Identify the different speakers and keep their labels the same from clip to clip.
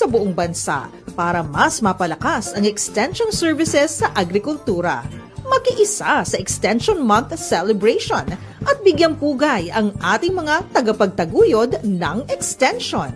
Speaker 1: sa buong bansa para mas mapalakas ang extension services sa agrikultura. Makiisa sa Extension Month celebration at bigyang pugay ang ating mga tagapagtaguyod ng extension.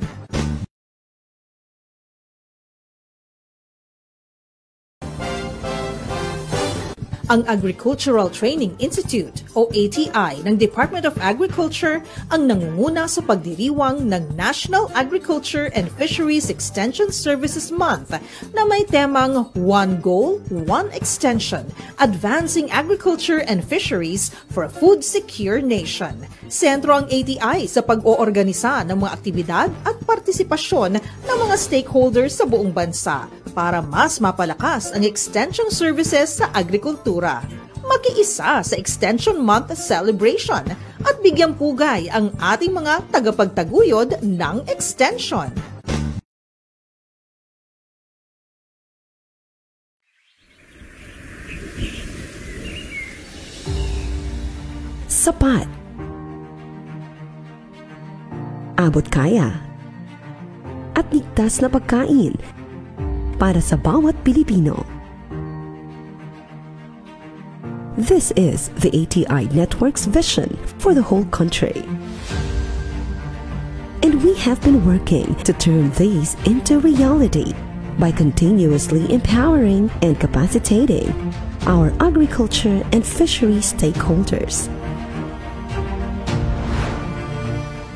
Speaker 1: Ang Agricultural Training Institute o ATI ng Department of Agriculture ang nangunguna sa pagdiriwang ng National Agriculture and Fisheries Extension Services Month na may temang One Goal, One Extension, Advancing Agriculture and Fisheries for a Food Secure Nation. Sentro ang ATI sa pag-oorganisa ng mga aktibidad at partisipasyon ng mga stakeholders sa buong bansa para mas mapalakas ang extension services sa agrikultura. Makiisa sa Extension Month celebration at bigyang pugay ang ating mga tagapagtaguyod ng extension.
Speaker 2: Sapat. Abot kaya. At ligtas na pagkain para sa bawat Pilipino. This is the ATI Network's vision for the whole country. And we have been working to turn these into reality by continuously empowering and capacitating our agriculture and fishery stakeholders.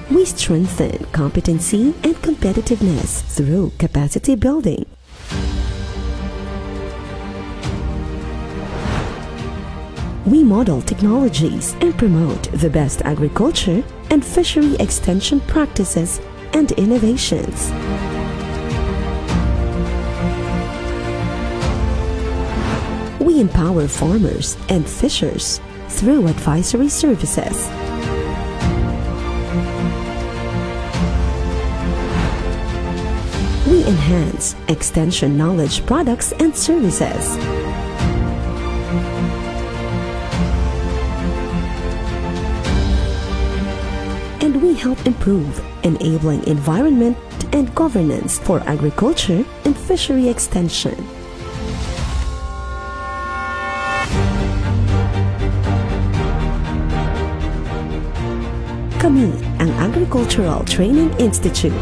Speaker 2: We strengthen competency and competitiveness through capacity building. We model technologies and promote the best agriculture and fishery extension practices and innovations. We empower farmers and fishers through advisory services. We enhance extension knowledge products and services. And we help improve enabling environment and governance for agriculture and fishery extension. Kami ang Agricultural Training Institute.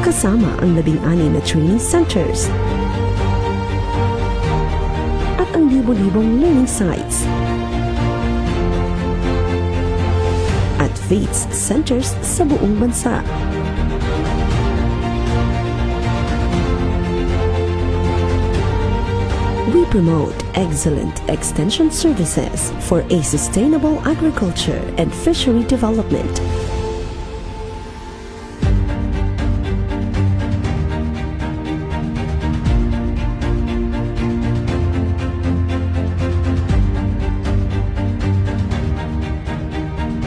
Speaker 2: Kasama ang 16 na training centers at ang libo-libong learning sites at FEEDS centers sa buong bansa. We promote excellent extension services for a sustainable agriculture and fishery development.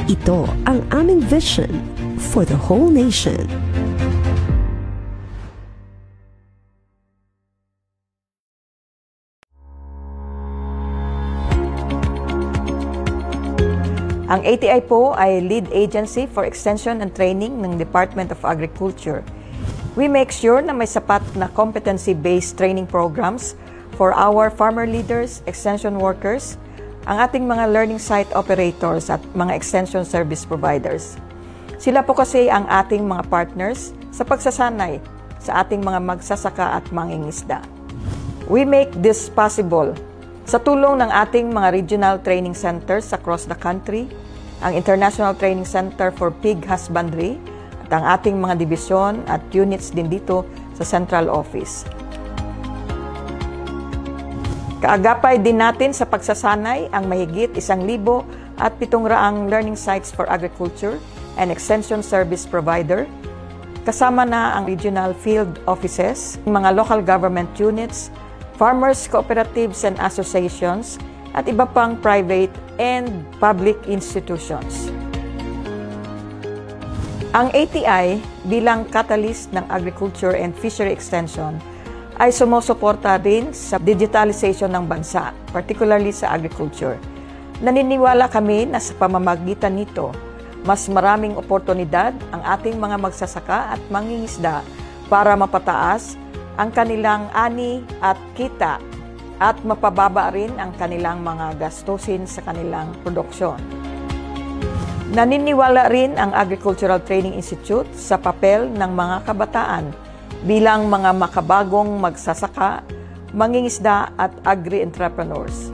Speaker 2: Ito ang aming vision for the whole nation.
Speaker 3: Ang ATI po ay lead agency for extension and training ng Department of Agriculture. We make sure na may sapat na competency-based training programs for our farmer leaders, extension workers, ang ating mga learning site operators at mga extension service providers. Sila po kasi ang ating mga partners sa pagsasanay sa ating mga magsasaka at mangingisda. We make this possible sa tulong ng ating mga regional training centers across the country, ang International Training Center for Pig Husbandry, at ang ating mga dibisyon at units din dito sa Central Office. Kaagapay din natin sa pagsasanay ang mahigit 1,700 learning sites for agriculture and extension service provider, kasama na ang regional field offices, mga local government units, farmers, cooperatives and associations, at iba pang private and public institutions. Ang ATI bilang catalyst ng agriculture and fishery extension ay sumusuporta rin sa digitalization ng bansa, particularly sa agriculture. Naniniwala kami na sa pamamagitan nito, mas maraming oportunidad ang ating mga magsasaka at mangingisda para mapataas ang kanilang ani at kita at mapababa rin ang kanilang mga gastusin sa kanilang produksyon. Naniniwala rin ang Agricultural Training Institute sa papel ng mga kabataan bilang mga makabagong magsasaka, mangingisda at agri-entrepreneurs.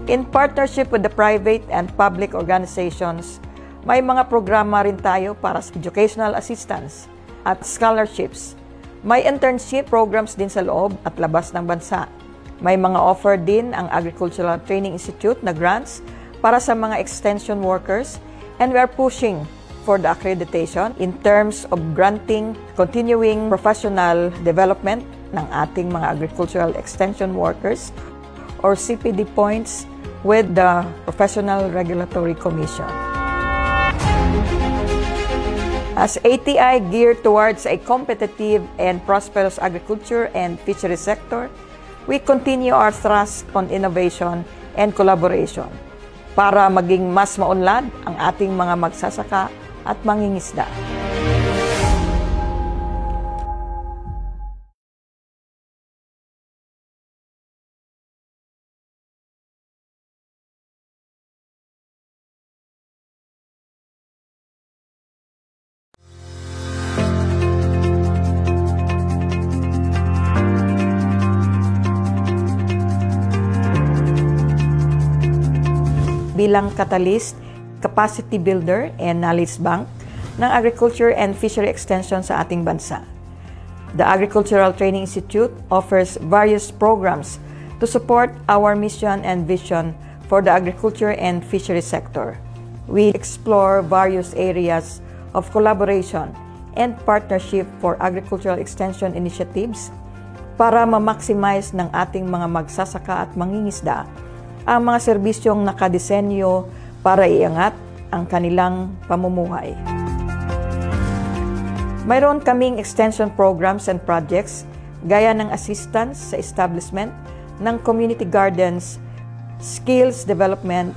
Speaker 3: In partnership with the private and public organizations, may mga programa rin tayo para sa educational assistance at scholarships. May internship programs din sa loob at labas ng bansa. May mga offer din ang Agricultural Training Institute na grants para sa mga extension workers, and we are pushing for the accreditation in terms of granting continuing professional development ng ating mga agricultural extension workers or CPD points with the Professional Regulatory Commission. As ATI geared towards a competitive and prosperous agriculture and fishery sector, we continue our thrust on innovation and collaboration para maging mas maunlad ang ating mga magsasaka at mangingisda. Bilang catalyst, capacity builder, and knowledge bank ng agriculture and fishery extension sa ating bansa. The Agricultural Training Institute offers various programs to support our mission and vision for the agriculture and fishery sector. We explore various areas of collaboration and partnership for agricultural extension initiatives para ma-maximize ng ating mga magsasaka at mangingisda ang mga serbisyong nakadisenyo para iangat ang kanilang pamumuhay. Mayroon kaming extension programs and projects gaya ng assistance sa establishment ng community gardens, skills development,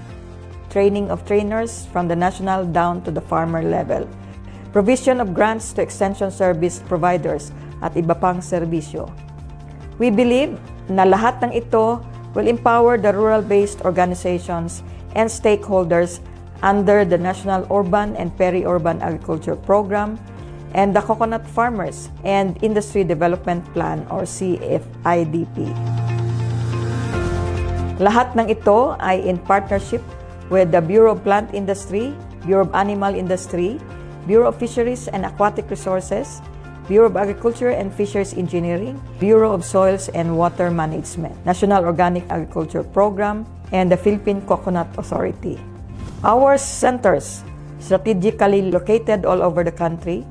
Speaker 3: training of trainers from the national down to the farmer level, provision of grants to extension service providers at iba pang serbisyo. We believe na lahat ng ito will empower the rural-based organizations and stakeholders under the National Urban and Peri-Urban Agriculture Program and the Coconut Farmers and Industry Development Plan or CFIDP. Lahat ng ito ay in partnership with the Bureau of Plant Industry, Bureau of Animal Industry, Bureau of Fisheries and Aquatic Resources, Bureau of Agriculture and Fisheries Engineering, Bureau of Soils and Water Management, National Organic Agriculture Program, and the Philippine Coconut Authority. Our centers, strategically located all over the country,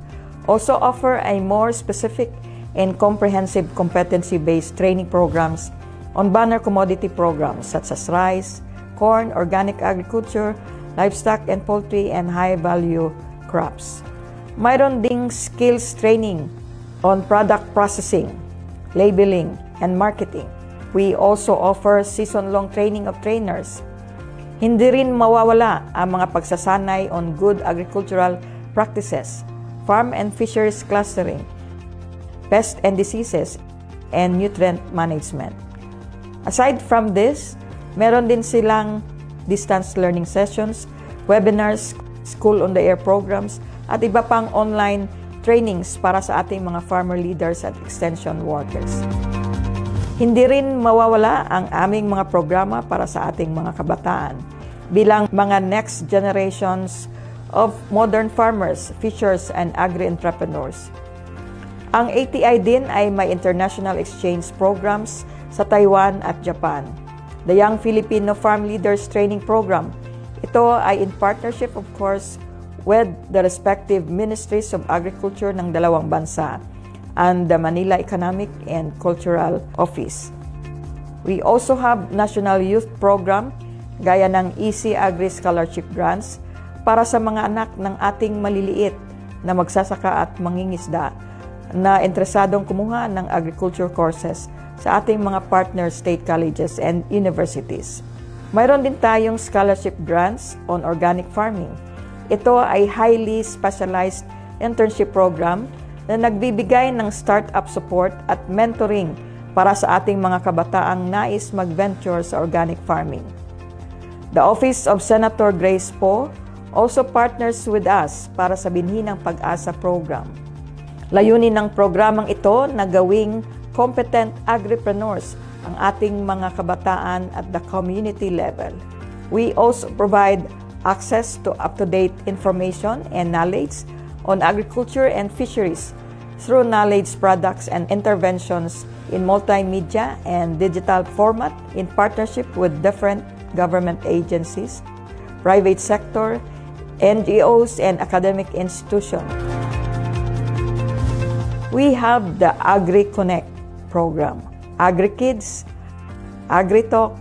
Speaker 3: also offer a more specific and comprehensive competency-based training programs on banner commodity programs such as rice, corn, organic agriculture, livestock and poultry, and high-value crops. Mayroon ding skills training on product processing, labeling, and marketing. We also offer season-long training of trainers. Hindi rin mawawala ang mga pagsasanay on good agricultural practices, farm and fisheries clustering, pest and diseases, and nutrient management. Aside from this, meron din silang distance learning sessions, webinars, school-on-the-air programs, at iba pang online trainings para sa ating mga farmer leaders at extension workers. Hindi rin mawawala ang aming mga programa para sa ating mga kabataan bilang mga next generations of modern farmers, fishers, and agri-entrepreneurs. Ang ATI din ay may international exchange programs sa Taiwan at Japan. The Young Filipino Farm Leaders Training Program. Ito ay in partnership, of course, with the respective ministries of agriculture ng dalawang bansa and the Manila Economic and Cultural Office. We also have National Youth Program gaya ng Easy Agri Scholarship Grants para sa mga anak ng ating maliliit na magsasaka at mangingisda na interesadong kumuha ng agriculture courses sa ating mga partner state colleges and universities. Mayroon din tayong scholarship grants on organic farming. Ito ay highly specialized internship program na nagbibigay ng startup support at mentoring para sa ating mga kabataang nais mag-venture sa organic farming. The Office of Senator Grace Poe also partners with us para sa Binhinang Pag-asa program. Layunin ng programang ito na gawing competent agripreneurs ang ating mga kabataan at the community level. We also provide access to up-to-date information and knowledge on agriculture and fisheries through knowledge products and interventions in multimedia and digital format in partnership with different government agencies, private sector, NGOs, and academic institutions. We have the AgriConnect program, AgriKids, AgriTalk,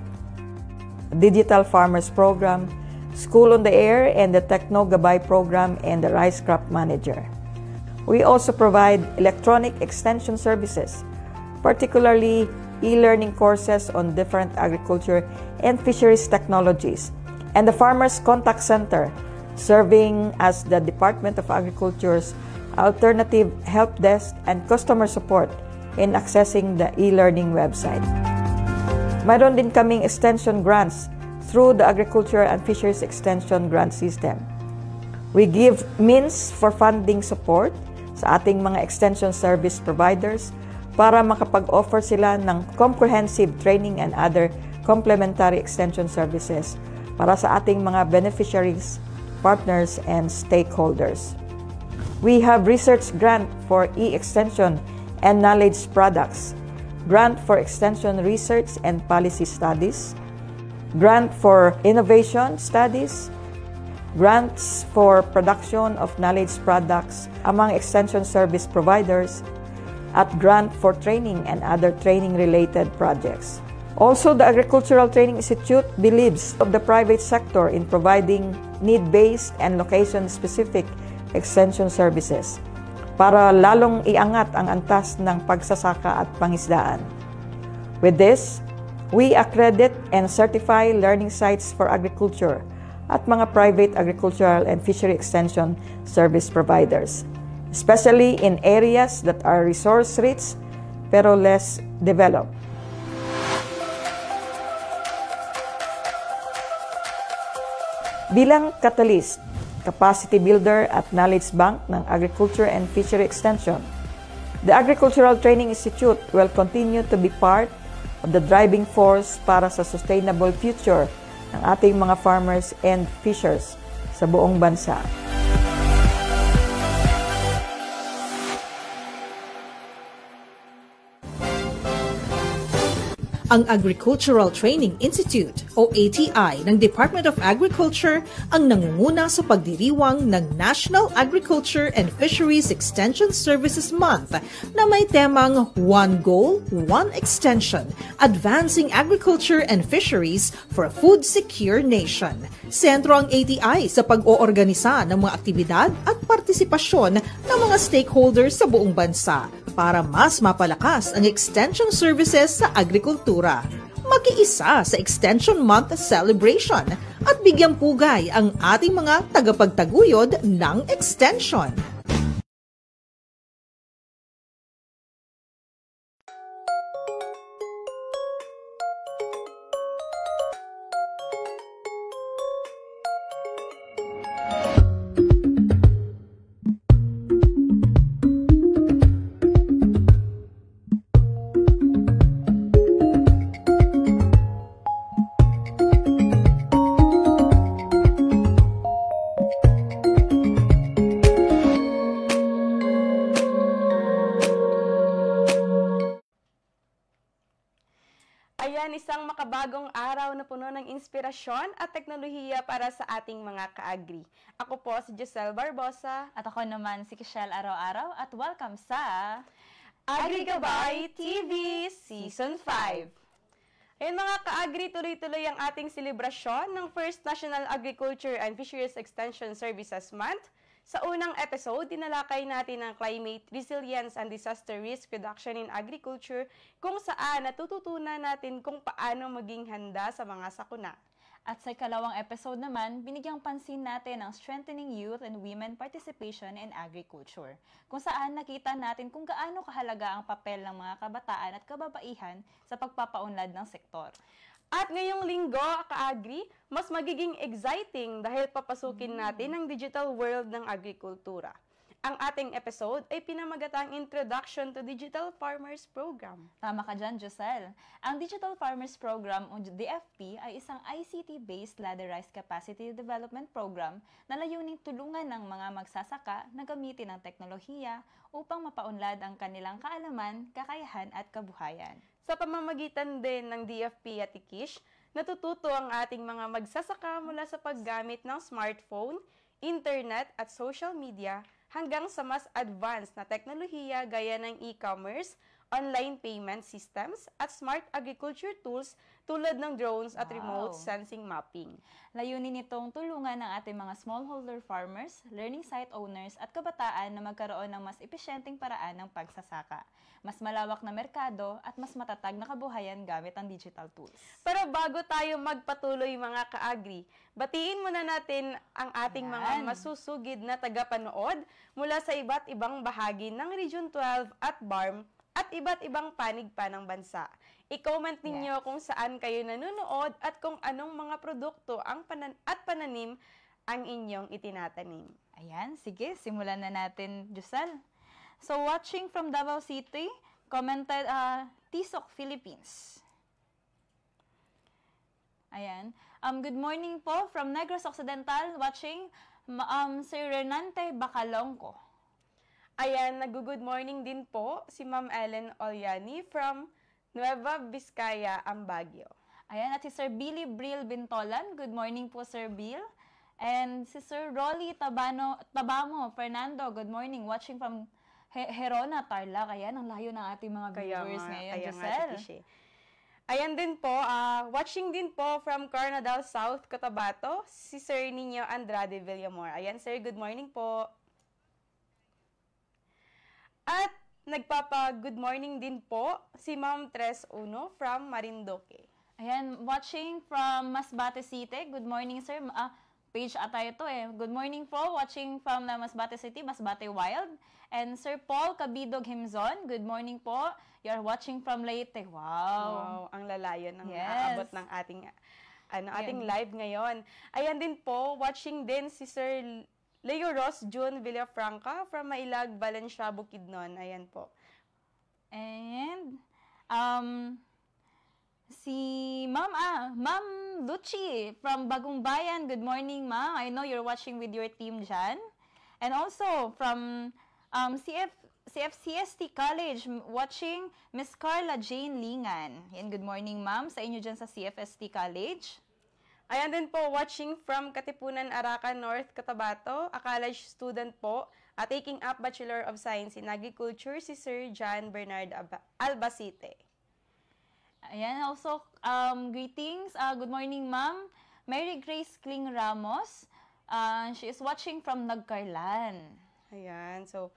Speaker 3: Digital Farmers program, School on the Air, and the Techno Gabay program, and the Rice Crop Manager. We also provide electronic extension services, particularly e-learning courses on different agriculture and fisheries technologies, and the Farmers Contact Center, serving as the Department of Agriculture's alternative help desk and customer support in accessing the e-learning website. Mayroon din kaming extension grants through the Agriculture and Fisheries Extension Grant System. We give means for funding support sa ating mga extension service providers para makapag-offer sila ng comprehensive training and other complementary extension services para sa ating mga beneficiaries, partners, and stakeholders. We have research grant for e-extension and knowledge products, grant for extension research and policy studies, grant for innovation studies, grants for production of knowledge products among extension service providers, at grant for training and other training-related projects. Also, the Agricultural Training Institute believes of the private sector in providing need-based and location-specific extension services para lalong iangat ang antas ng pagsasaka at pangisdaan. With this, we accredit and certify learning sites for agriculture at mga private agricultural and fishery extension service providers, especially in areas that are resource-rich pero less developed. Bilang catalyst, capacity builder at knowledge bank ng Agriculture and Fishery Extension, the Agricultural Training Institute will continue to be part of the driving force para sa sustainable future ng ating mga farmers and fishers sa buong bansa.
Speaker 1: Ang Agricultural Training Institute o ATI ng Department of Agriculture ang nangunguna sa pagdiriwang ng National Agriculture and Fisheries Extension Services Month na may temang One Goal, One Extension, Advancing Agriculture and Fisheries for a Food Secure Nation. Sentro ang ATI sa pag-oorganisa ng mga aktibidad at partisipasyon ng mga stakeholders sa buong bansa para mas mapalakas ang extension services sa agrikultura. Makiisa sa Extension Month celebration at bigyang pugay ang ating mga tagapagtaguyod ng extension.
Speaker 4: Ayan, isang makabagong araw na puno ng inspirasyon at teknolohiya para sa ating mga ka-agri. Ako po si Giselle Barbosa.
Speaker 5: At ako naman si Kishelle Araw-Araw at welcome sa
Speaker 4: AgriGabay TV Season 5. Ayan mga ka-agri, tuloy-tuloy ang ating selebrasyon ng First National Agriculture and Fisheries Extension Services Month Sa unang episode, tinalakay natin ang climate resilience and disaster risk reduction in agriculture kung saan natututunan natin kung paano maging handa sa mga sakuna.
Speaker 5: At sa ikalawang episode naman, binigyang pansin natin ang strengthening youth and women participation in agriculture, kung saan nakita natin kung gaano kahalaga ang papel ng mga kabataan at kababaihan sa pagpapaunlad ng sektor.
Speaker 4: At ngayong linggo, ka-agri, mas magiging exciting dahil papasukin natin ang digital world ng agrikultura. Ang ating episode ay pinamagatang Introduction to Digital Farmers Program.
Speaker 5: Tama ka dyan, Josel. Ang Digital Farmers Program o DFP ay isang ICT-based ladderized capacity development program na layuning tulungan ng mga magsasaka na gamitin ang teknolohiya upang mapaunlad ang kanilang kaalaman, kakayahan at kabuhayan.
Speaker 4: Sa pamamagitan din ng DFP at IKISH, natututo ang ating mga magsasaka mula sa paggamit ng smartphone, internet at social media hanggang sa mas advanced na teknolohiya gaya ng e-commerce, online payment systems, at smart agriculture tools tulad ng drones at remote sensing mapping.
Speaker 5: Layunin nitong tulungan ng ating mga smallholder farmers, learning site owners at kabataan na magkaroon ng mas epesyenteng paraan ng pagsasaka, mas malawak na merkado at mas matatag na kabuhayan gamit ang digital tools.
Speaker 4: Pero bago tayo magpatuloy mga ka-agri, batiin muna natin ang ating mga masusugid na tagapanood mula sa iba't ibang bahagi ng Region 12 at BARM at iba't ibang panig pa ng bansa. I-comment ninyo kung saan kayo nanonood at kung anong mga produkto at pananim ang inyong itinatanim.
Speaker 5: Ayan, sige, simulan na natin, Josel. So, watching from Davao City, commented Tisok, Philippines. Ayan. Good morning po from Negros Occidental, watching Sir Renante Bacalongco.
Speaker 4: Ayan, nag-good morning din po si Ma'am Ellen Olyani from Nueva Vizcaya, Baguio.
Speaker 5: Ayan, at si Sir Billy Bril Bintolan. Good morning po, Sir Bill. And si Sir Rolly Tabamo Fernando. Good morning, watching from Herona, Tarlac. Ayan, ang layo ng ating mga viewers ngayon, Giselle.
Speaker 4: Ayan din po, watching din po from Coronadal South, Cotabato, si Sir Nino Andrade Villamor. Ayan, Sir, good morning po. At nagpapa-good morning din po si Ma'am Tres Uno from Marinduque.
Speaker 5: Ayan, watching from Masbate City. Good morning, sir. Page ata ito eh. Good morning po, watching from Masbate City, Masbate Wild. And Sir Paul Cabidog Himzon, good morning po. You're watching from Leyte. Wow,
Speaker 4: ang lalayo ng aabot ng ating live ngayon. Ayan din po, watching din si Sir Leo Ross June Villafranca from Mailag, Valencia, Bukidnon. Ayan po.
Speaker 5: And si Ma'am Luchi from Bagong Bayan. Good morning, Ma'am. I know you're watching with your team dyan. And also from CFCST College, watching Miss Carla Jane Lingan. Yan, good morning, Ma'am, sa inyo dyan sa CFST College.
Speaker 4: Ayan din po, watching from Katipunan, Arakan, North Cotabato, a college student po, taking up Bachelor of Science in Agriculture, si Sir John Bernard Albacete.
Speaker 5: Ayan, also, greetings. Good morning, Ma'am. Mary Grace Kling Ramos. She is watching from Nagcarlan.
Speaker 4: Ayan, so,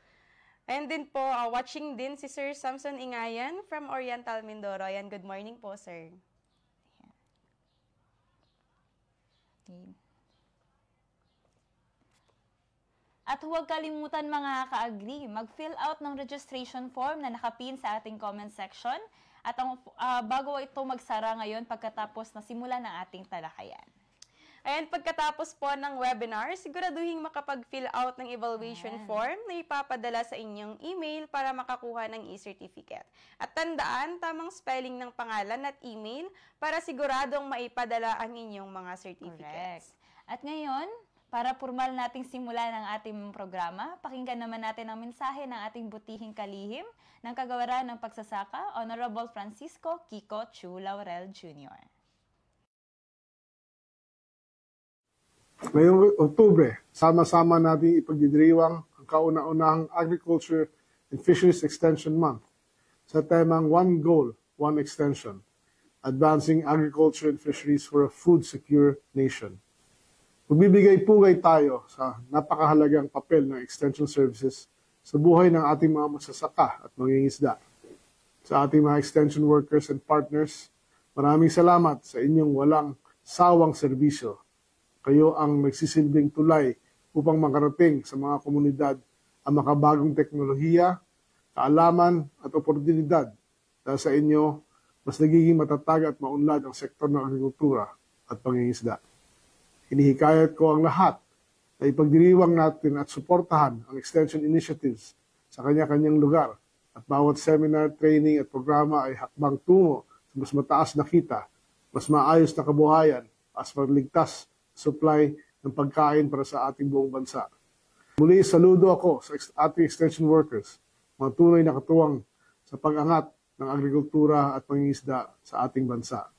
Speaker 4: ayan din po, watching din si Sir Samson Ingayan from Oriental Mindoro. Ayan, good morning po, sir.
Speaker 5: At huwag kalimutan mga ka-agri, mag-fill out ng registration form na nakapin sa ating comment section at bago ito magsara ngayon pagkatapos na simulan ng ating talakayan.
Speaker 4: Ayan, pagkatapos po ng webinar, siguraduhin makapag-fill out ng evaluation form na ipapadala sa inyong email para makakuha ng e-certificate. At tandaan, tamang spelling ng pangalan at email para siguradong maipadala ang inyong mga certificates.
Speaker 5: Correct. At ngayon, para formal nating simulan ang ating programa, pakinggan naman natin ang mensahe ng ating butihing kalihim ng Kagawaran ng Pagsasaka, Honorable Francisco Kiko Chu Laurel Jr.
Speaker 6: Ngayong Oktubre, sama-sama natin ipagdiriwang ang kauna-unahang Agriculture and Fisheries Extension Month sa temang One Goal, One Extension, Advancing Agriculture and Fisheries for a Food Secure Nation. Magbibigay-pugay tayo sa napakahalagang papel ng extension services sa buhay ng ating mga magsasaka at mangingisda. Sa ating mga extension workers and partners, maraming salamat sa inyong walang sawang serbisyo. Kayo ang nagsisilbing tulay upang makarating sa mga komunidad ang makabagong teknolohiya, kaalaman at oportunidad. Dahil sa inyo, mas nagiging matatag at maunlad ang sektor ng agrikultura at pangingisda. Hinihikayat ko ang lahat na ipagdiriwang natin at suportahan ang extension initiatives sa kanya-kanyang lugar at bawat seminar, training at programa ay hakbang tungo sa mas mataas na kita, mas maayos na kabuhayan, at magligtas supply ng pagkain para sa ating buong bansa. Muli, saludo ako sa ating extension workers, mga tunay na katuwang sa pag-angat ng agrikultura at pangingisda sa ating bansa.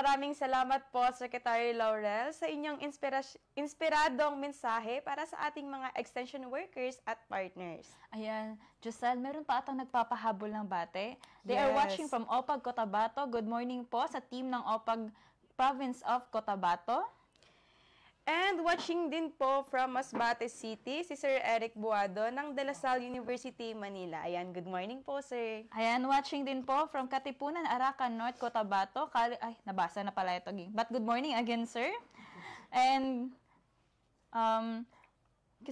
Speaker 4: Maraming salamat po, Secretary Laurel, sa inyong inspiradong mensahe para sa ating mga extension workers at partners.
Speaker 5: Ayan, Josel, meron pa atang nagpapahabol ng bate. They are watching from Opag, Cotabato. Good morning po sa team ng Opag Province of Cotabato.
Speaker 4: And watching din po from Masbate City, si Sir Eric Buado ng De La Salle University, Manila. Ayan, good morning po, sir.
Speaker 5: Ayan, watching din po from Katipunan, Arakan, North Cotabato. Ay, nabasa na pala ito. But good morning again, sir. And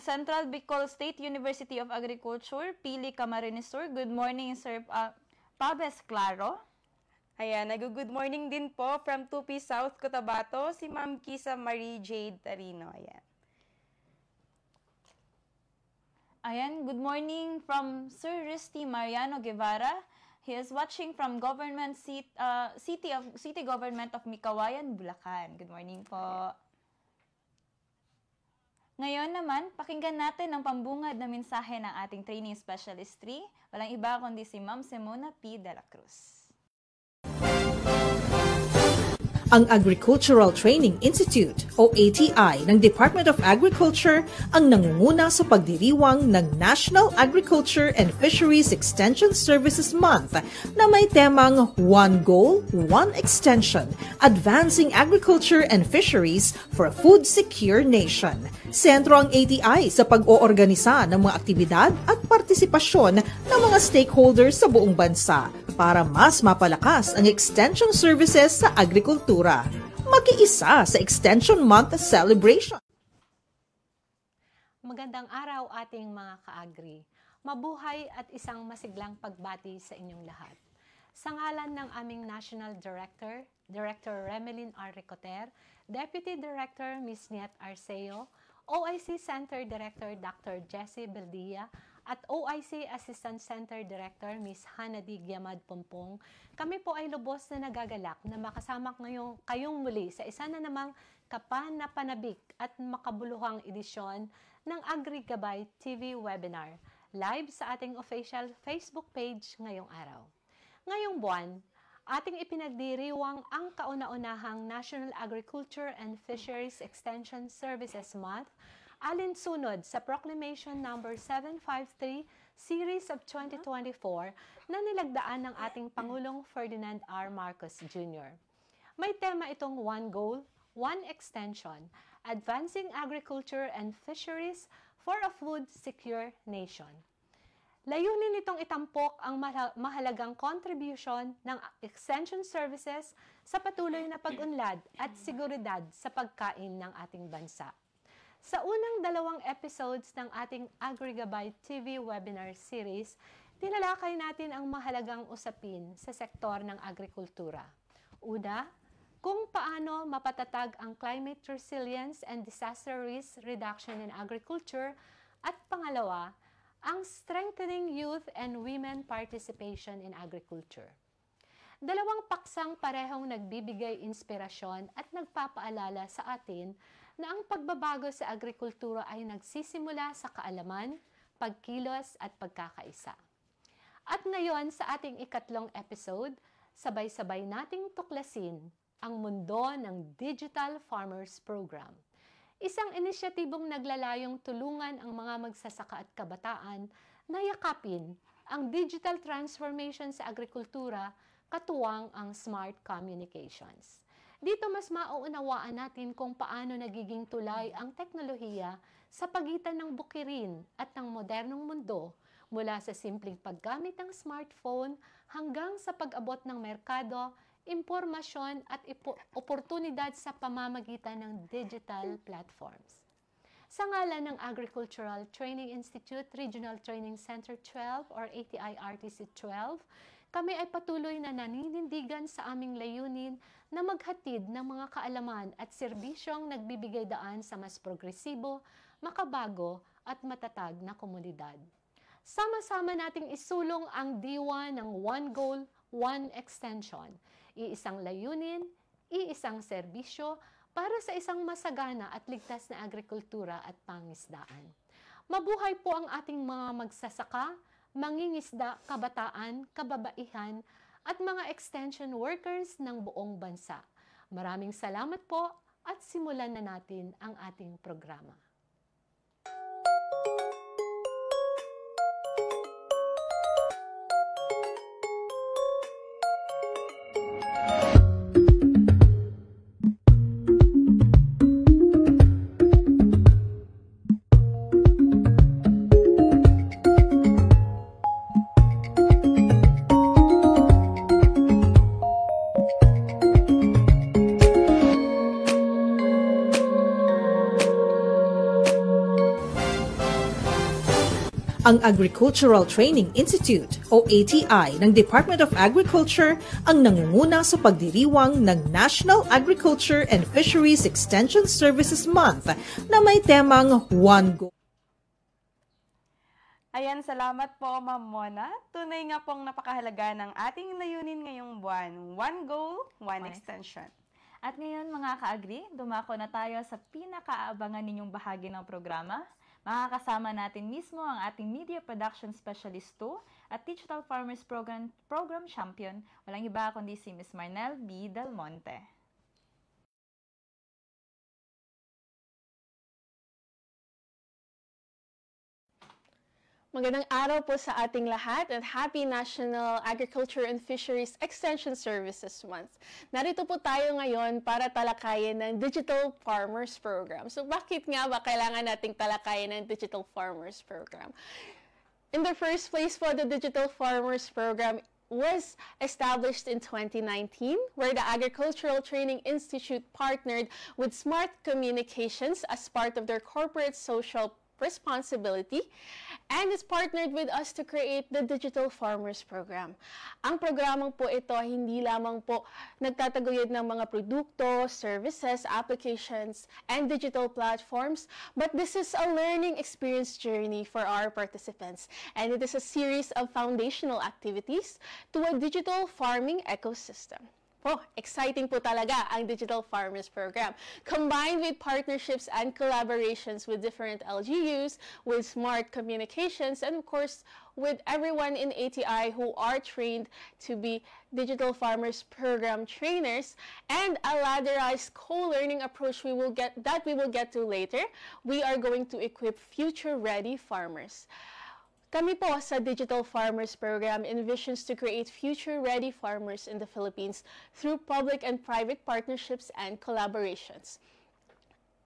Speaker 5: Central Bicol State University of Agriculture, Pili Camarines Sur. Good morning, Sir Pabes Claro.
Speaker 4: Ayan, nag-good morning din po from Tupi South, Cotabato, si Ma'am Kisa Marie Jade Tarino. Ayan.
Speaker 5: Ayan, good morning from Sir Risty Mariano Guevara. He is watching from City Government of Mikawayan, Bulacan. Good morning po. Ngayon naman, pakinggan natin ang pambungad na mensahe ng ating training specialist 3. Walang iba kundi si Ma'am Simona P. De La Cruz.
Speaker 1: Ang Agricultural Training Institute o ATI ng Department of Agriculture ang nangunguna sa pagdiriwang ng National Agriculture and Fisheries Extension Services Month na may temang One Goal, One Extension, Advancing Agriculture and Fisheries for a Food Secure Nation. Sentro ang ATI sa pag-oorganisa ng mga aktibidad at partisipasyon ng mga stakeholders sa buong bansa para mas mapalakas ang extension services sa agrikultura. Makiisa sa Extension Month celebration.
Speaker 7: Magandang araw ating mga ka-agri. Mabuhay at isang masiglang pagbati sa inyong lahat. Sa ngalan ng aming National Director, Director Remelin R. Ricoter, Deputy Director Ms. Niet Arceo, OIC Center Director Dr. Jessie Beldia, at OIC Assistant Center Director Ms. Hanadi Giamad Pompong, kami po ay lubos na nagagalak na makasama kayong muli sa isa na namang kapanapanabik at makabuluhang edisyon ng AgriGabay TV webinar, live sa ating official Facebook page ngayong araw. Ngayong buwan, ating ipinagdiriwang ang kauna-unahang National Agriculture and Fisheries Extension Services Month alinsunod sa Proclamation No. 753 Series of 2024 na nilagdaan ng ating Pangulong Ferdinand R. Marcos Jr. May tema itong One Goal, One Extension, Advancing Agriculture and Fisheries for a Food Secure Nation. Layunin nitong itampok ang mahalagang contribution ng extension services sa patuloy na pag-unlad at seguridad sa pagkain ng ating bansa. Sa unang 2 episodes ng ating AgriGabay TV webinar series, tinalakay natin ang mahalagang usapin sa sektor ng agrikultura. Una, kung paano mapatatag ang climate resilience and disaster risk reduction in agriculture, at pangalawa, ang strengthening youth and women participation in agriculture. Dalawang paksang parehong nagbibigay inspirasyon at nagpapaalala sa atin na ang pagbabago sa agrikultura ay nagsisimula sa kaalaman, pagkilos at pagkakaisa. At ngayon sa ating ikatlong episode, sabay-sabay nating tuklasin ang mundo ng Digital Farmers Program. Isang inisyatibong naglalayong tulungan ang mga magsasaka at kabataan na yakapin ang digital transformation sa agrikultura, katuwang ang smart communications. Dito mas mauunawaan natin kung paano nagiging tulay ang teknolohiya sa pagitan ng bukirin at ng modernong mundo, mula sa simpleng paggamit ng smartphone hanggang sa pag-abot ng merkado, impormasyon at oportunidad sa pamamagitan ng digital platforms. Sa ngalan ng Agricultural Training Institute Regional Training Center 12 or ATI-RTC 12, kami ay patuloy na naninindigan sa aming layunin na maghatid ng mga kaalaman at serbisyong nagbibigay daan sa mas progresibo, makabago at matatag na komunidad. Sama-sama nating isulong ang diwa ng One Goal, One Extension, iisang layunin, iisang serbisyo para sa isang masagana at ligtas na agrikultura at pangisdaan. Mabuhay po ang ating mga magsasaka, mangingisda, kabataan, kababaihan, at mga extension workers ng buong bansa. Maraming salamat po at simulan na natin ang ating programa.
Speaker 1: Ang Agricultural Training Institute o ATI ng Department of Agriculture ang nangunguna sa pagdiriwang ng National Agriculture and Fisheries Extension Services Month na may temang One Goal.
Speaker 4: Ayan, salamat po Ma'am Mona. Tunay nga pong napakahalaga ng ating layunin ngayong buwan. One Goal, One Extension.
Speaker 5: At ngayon mga ka-agri, dumako na tayo sa pinakaabangan ninyong bahagi ng programa. Makakasama natin mismo ang ating Media Production Specialist 2 at Digital Farmers Program Champion, walang iba kundi si Ms. Marnel B. Del Monte.
Speaker 8: Magandang araw po sa ating lahat at Happy National Agriculture and Fisheries Extension Services Month. Narito po tayo ngayon para talakayin ng Digital Farmers Program. So bakit nga ba kailangan nating talakayin ng Digital Farmers Program? In the first place po, the Digital Farmers Program was established in 2019, where the Agricultural Training Institute partnered with Smart Communications as part of their corporate social responsibility, and is partnered with us to create the Digital Farmers Program. Ang programang po ito hindi lamang po nagtataguyod ng mga produkto, services, applications, and digital platforms, but this is a learning experience journey for our participants, and it is a series of foundational activities to a digital farming ecosystem. Oh, exciting po talaga ang Digital Farmers Program. Combined with partnerships and collaborations with different LGUs, with Smart Communications, and of course, with everyone in ATI who are trained to be Digital Farmers Program trainers, and a ladderized co-learning approach we will get to later, we are going to equip future-ready farmers. Kami po sa Digital Farmers Program envisions to create future-ready farmers in the Philippines through public and private partnerships and collaborations.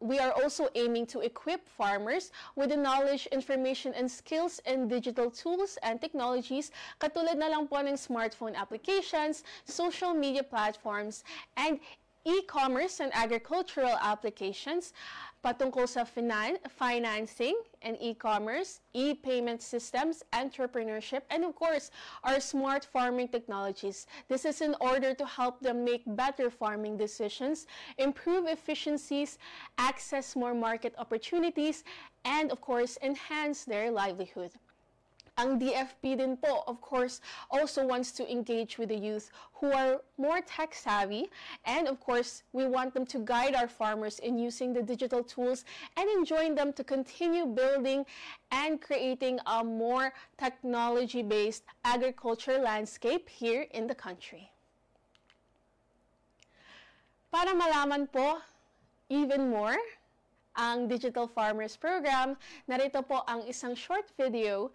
Speaker 8: We are also aiming to equip farmers with the knowledge, information, and skills in digital tools and technologies, katulad na lang po ng smartphone applications, social media platforms, and e-commerce and agricultural applications, patungkol sa financing and e-commerce, e-payment systems, entrepreneurship, and of course, our smart farming technologies. This is in order to help them make better farming decisions, improve efficiencies, access more market opportunities, and of course, enhance their livelihood. Ang DFP din po, of course, also wants to engage with the youth who are more tech-savvy. And of course, we want them to guide our farmers in using the digital tools and enjoin them to continue building and creating a more technology-based agriculture landscape here in the country. Para malaman po even more ang Digital Farmers Program, narito po ang isang short video.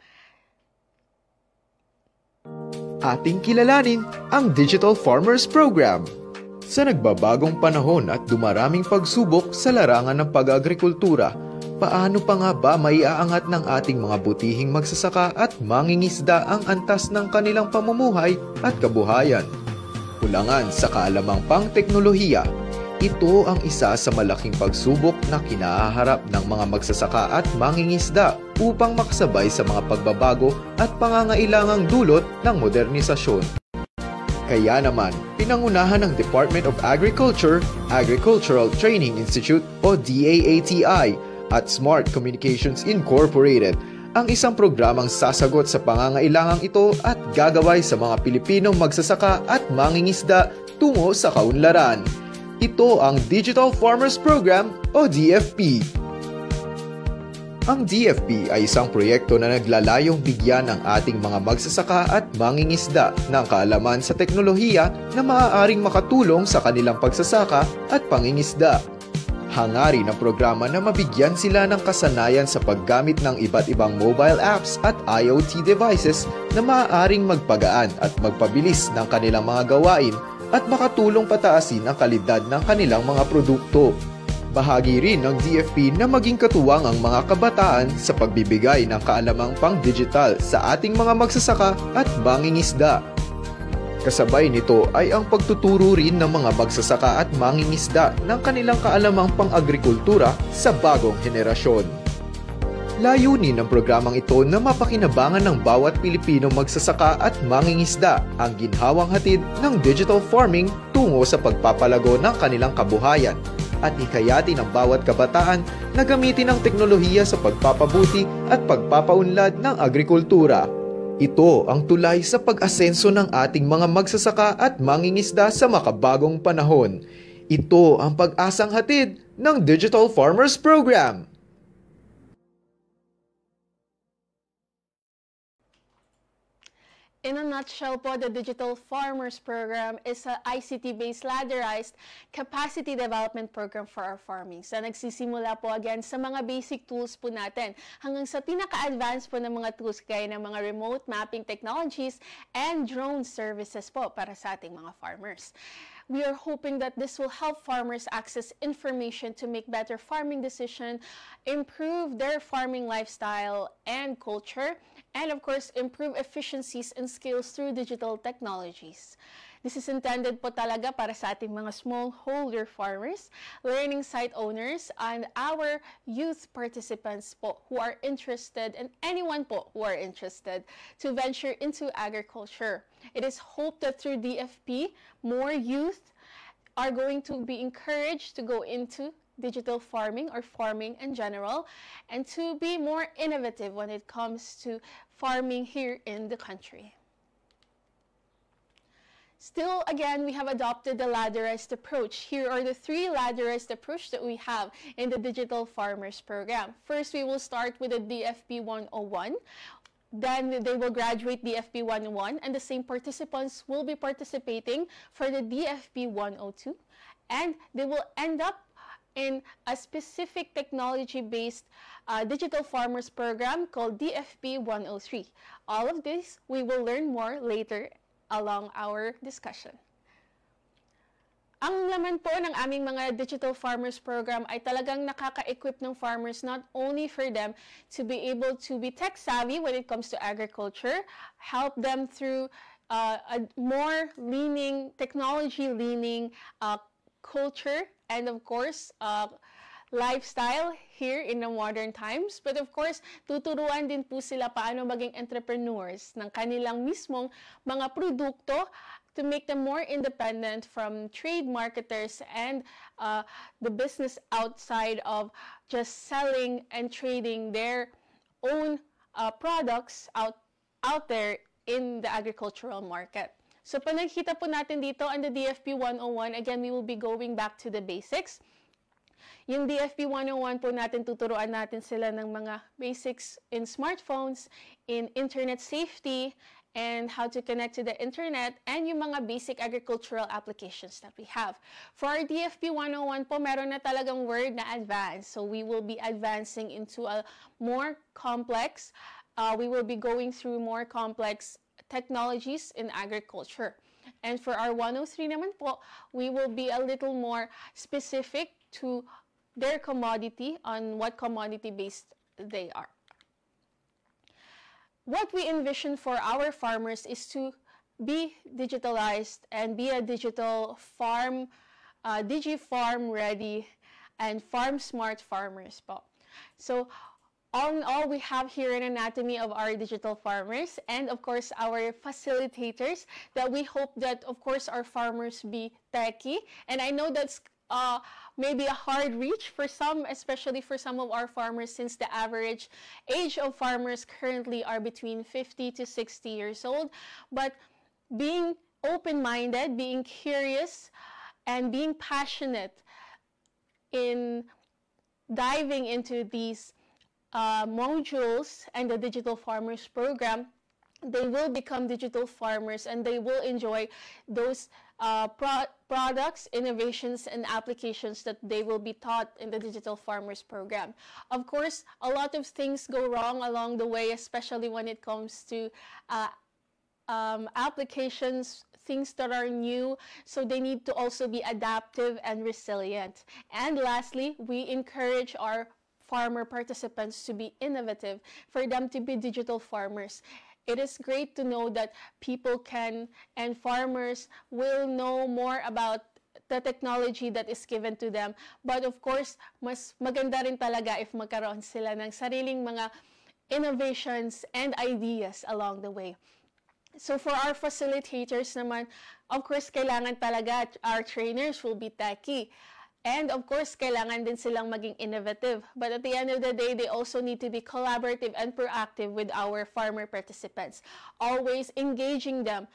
Speaker 9: Ating kilalanin ang Digital Farmers Program. Sa nagbabagong panahon at dumaraming pagsubok sa larangan ng pag-agrikultura, paano pa nga ba maiaangat ng ating mga butihing magsasaka at mangingisda ang antas ng kanilang pamumuhay at kabuhayan? Kulangan sa kaalamang pang-teknolohiya, ito ang isa sa malaking pagsubok na kinaharap ng mga magsasaka at mangingisda upang makasabay sa mga pagbabago at pangangailangang dulot ng modernisasyon. Kaya naman, pinangunahan ng Department of Agriculture, Agricultural Training Institute o DAATI at Smart Communications Incorporated ang isang programang sasagot sa pangangailangang ito at gagaway sa mga Pilipinong magsasaka at mangingisda tungo sa kaunlaran. Ito ang Digital Farmers Program o DFP. Ang DFP ay isang proyekto na naglalayong bigyan ng ating mga magsasaka at mangingisda ng kaalaman sa teknolohiya na maaaring makatulong sa kanilang pagsasaka at pangingisda. Hangarin ng programa na mabigyan sila ng kasanayan sa paggamit ng iba't ibang mobile apps at IoT devices na maaaring magpagaan at magpabilis ng kanilang mga gawain at makatulong pataasin ang kalidad ng kanilang mga produkto. Bahagi rin ng DFP na maging katuwang ang mga kabataan sa pagbibigay ng kaalamang pang-digital sa ating mga magsasaka at mangingisda. Kasabay nito ay ang pagtuturo rin ng mga magsasaka at mangingisda ng kanilang kaalamang pang-agrikultura sa bagong henerasyon. Layunin ng programang ito na mapakinabangan ng bawat Pilipino magsasaka at mangingisda ang ginhawang hatid ng digital farming tungo sa pagpapalago ng kanilang kabuhayan at hikayati ng bawat kabataan na gamitin ang teknolohiya sa pagpapabuti at pagpapaunlad ng agrikultura. Ito ang tulay sa pag-asenso ng ating mga magsasaka at mangingisda sa makabagong panahon. Ito ang pag-asang hatid ng Digital Farmers Program.
Speaker 8: In a nutshell po, the Digital Farmers Program is an ICT-based ladderized capacity development program for our farming. So nagsisimula po again sa mga basic tools po natin hanggang sa pinaka-advanced po ng mga tools gaya ng mga remote mapping technologies and drone services po para sa ating mga farmers. We are hoping that this will help farmers access information to make better farming decisions, improve their farming lifestyle and culture, and of course, improve efficiencies and skills through digital technologies. This is intended po talaga para sa ating mga smallholder farmers, learning site owners, and our youth participants po who are interested, and anyone po who are interested to venture into agriculture. It is hoped that through DFP, more youth are going to be encouraged to go into digital farming or farming in general, and to be more innovative when it comes to farming here in the country. Still, again, we have adopted the ladderized approach. Here are the 3 ladderized approach that we have in the Digital Farmers Program. First, we will start with the DFP 101. Then they will graduate DFP 101, and the same participants will be participating for the DFP 102, and they will end up in a specific technology-based digital farmers program called DFP 103. All of this, we will learn more later along our discussion. Ang laman po ng aming mga Digital Farmers Program ay talagang nakaka-equip ng farmers not only for them to be able to be tech-savvy when it comes to agriculture, help them through a more leaning, technology-leaning culture, and of course, lifestyle here in the modern times. But of course, tuturuan din po sila paano maging entrepreneurs ng kanilang mismong mga produkto to make them more independent from trade marketers and the business outside of just selling and trading their own products out out there in the agricultural market. So pag nakikita po natin dito on the DFP 101, again, we will be going back to the basics. Yung DFP 101 po natin, tuturuan natin sila ng mga basics in smartphones, in internet safety, and how to connect to the internet, and yung mga basic agricultural applications that we have. For our DFP 101 po, meron na talagang word na advanced. So we will be advancing into a more complex, we will be going through more complex technologies in agriculture. And for our 103 naman po, we will be a little more specific to their commodity, on what commodity based they are. What we envision for our farmers is to be digitalized and be a digital farm, digi-farm ready, and farm smart farmers po. So all in all, we have here an anatomy of our digital farmers, and of course our facilitators, that we hope that of course our farmers be techie. And I know that's maybe a hard reach for some, especially for some of our farmers, since the average age of farmers currently are between 50 to 60 years old. But being open-minded, being curious, and being passionate in diving into these modules and the Digital Farmers Program, they will become digital farmers, and they will enjoy those products, innovations, and applications that they will be taught in the Digital Farmers Program. Of course, a lot of things go wrong along the way, especially when it comes to applications, things that are new, so they need to also be adaptive and resilient. And lastly, we encourage our farmer participants to be innovative, for them to be digital farmers. It is great to know that people can, and farmers will know more about the technology that is given to them. But of course, mas maganda rin talaga if magkaroon sila ng sariling mga innovations and ideas along the way. So for our facilitators naman, of course, kailangan talaga our trainers will be techie. And of course, kailangan din silang maging innovative. But at the end of the day, they also need to be collaborative and proactive with our farmer participants, always engaging them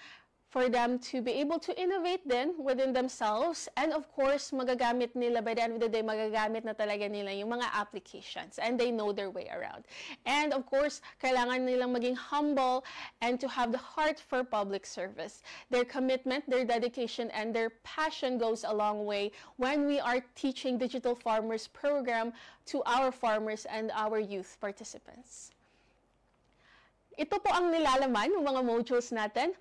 Speaker 8: for them to be able to innovate then within themselves. And of course, magagamit nila, by the end of the day, magagamit na talaga nila yung mga applications, and they know their way around. And of course, kailangan nilang maging humble and to have the heart for public service. Their commitment, their dedication, and their passion goes a long way when we are teaching Digital Farmers Program to our farmers and our youth participants. Ito po ang nilalaman ng mga modules natin.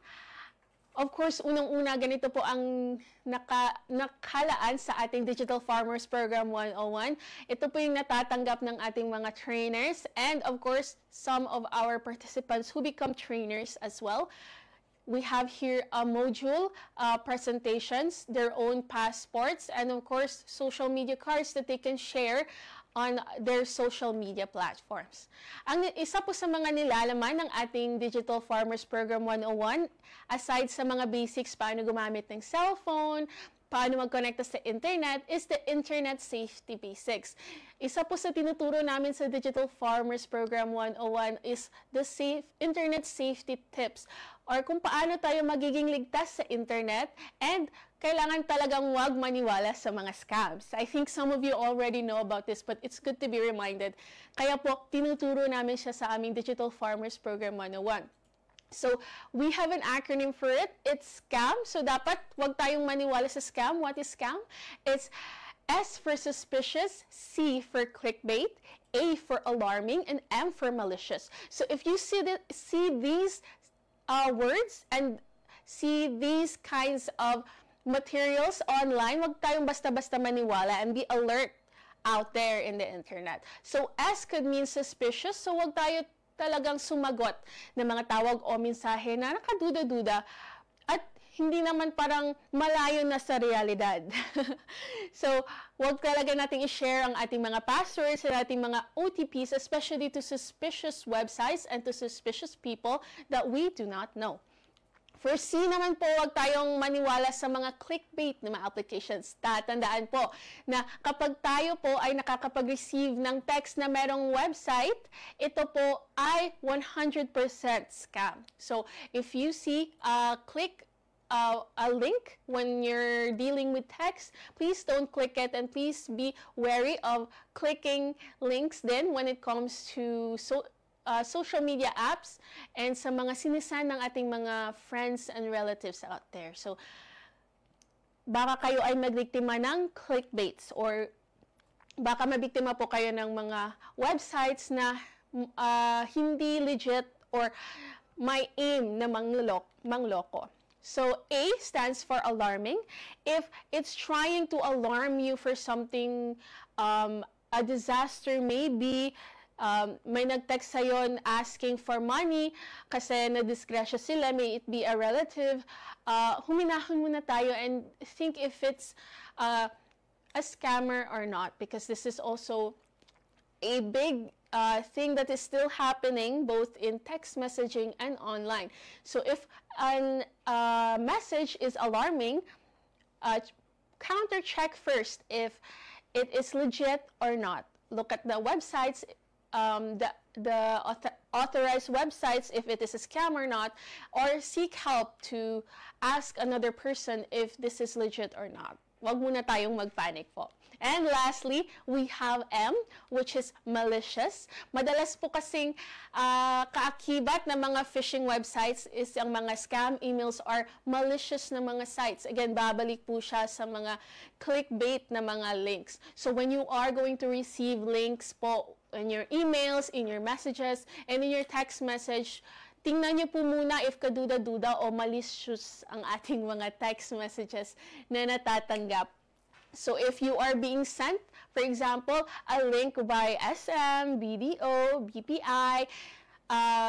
Speaker 8: Of course, unang-una, ganito po ang nakalaan sa ating Digital Farmers Program 101. Ito po yung natatanggap ng ating mga trainers, and of course, some of our participants who become trainers as well. We have here a module, presentations, their own passports, and of course, social media cards that they can share on their social media platforms. Ang isa po sa mga nilalaman ng ating Digital Farmers Program 101, aside sa mga basics, paano gumamit ng cellphone, paano mag-connect sa internet, is the internet safety basics. Isa po sa tinuturo namin sa Digital Farmers Program 101 is the internet safety tips, or kung paano tayo magiging ligtas sa internet, and kailangan talagang wag maniwala sa mga scams. I think some of you already know about this, but it's good to be reminded. Kaya po, tinuturo namin siya sa aming Digital Farmers Program 101. So, we have an acronym for it. It's SCAM. So, dapat wag tayong maniwala sa scam. What is scam? It's S for suspicious, C for clickbait, A for alarming, and M for malicious. So, if you see these words and see these kinds of materials online, wag tayong basta-basta maniwala, and be alert out there in the internet. So, S could mean suspicious. So, wag tayo talagang sumagot ng mga tawag o mensahe na nakaduda-duda at hindi naman parang malayo na sa realidad. So, wag talaga nating i-share ang ating mga passwords and ating mga OTPs, especially to suspicious websites and to suspicious people that we do not know. For C naman po, huwag tayong maniwala sa mga clickbait na mga applications. Tatandaan po na kapag tayo po ay nakakapag-receive ng text na merong website, ito po ay 100% scam. So, if you see click a link when you're dealing with text, please don't click it, and please be wary of clicking links then when it comes to social media apps and sa mga sinisan ng ating mga friends and relatives out there. So, baka kayo ay magbiktima ng clickbaits, or baka mabiktima po kayo ng mga websites na hindi legit or may aim na mangloko. So, A stands for alarming. If it's trying to alarm you for something, a disaster maybe, may nag-text sa'yo asking for money kasi na-disgrasya sila, may it be a relative, huminahon muna tayo and think if it's a scammer or not, because this is also a big thing that is still happening both in text messaging and online. So if a message is alarming, counter-check first if it is legit or not. Look at the websites, the authorized websites, if it is a scam or not, or seek help to ask another person if this is legit or not. Wag muna tayong mag-panic po. And lastly, we have M, which is malicious. Madalas po kasing kaakibat ng mga phishing websites is ang mga scam emails are malicious na mga sites. Again, babalik po siya sa mga clickbait na mga links. So when you are going to receive links po in your emails, in your messages, and in your text message, tingnan niyo po muna if kaduda-duda o malicious ang ating mga text messages na natatanggap. So if you are being sent, for example, a link by SM, BDO, BPI,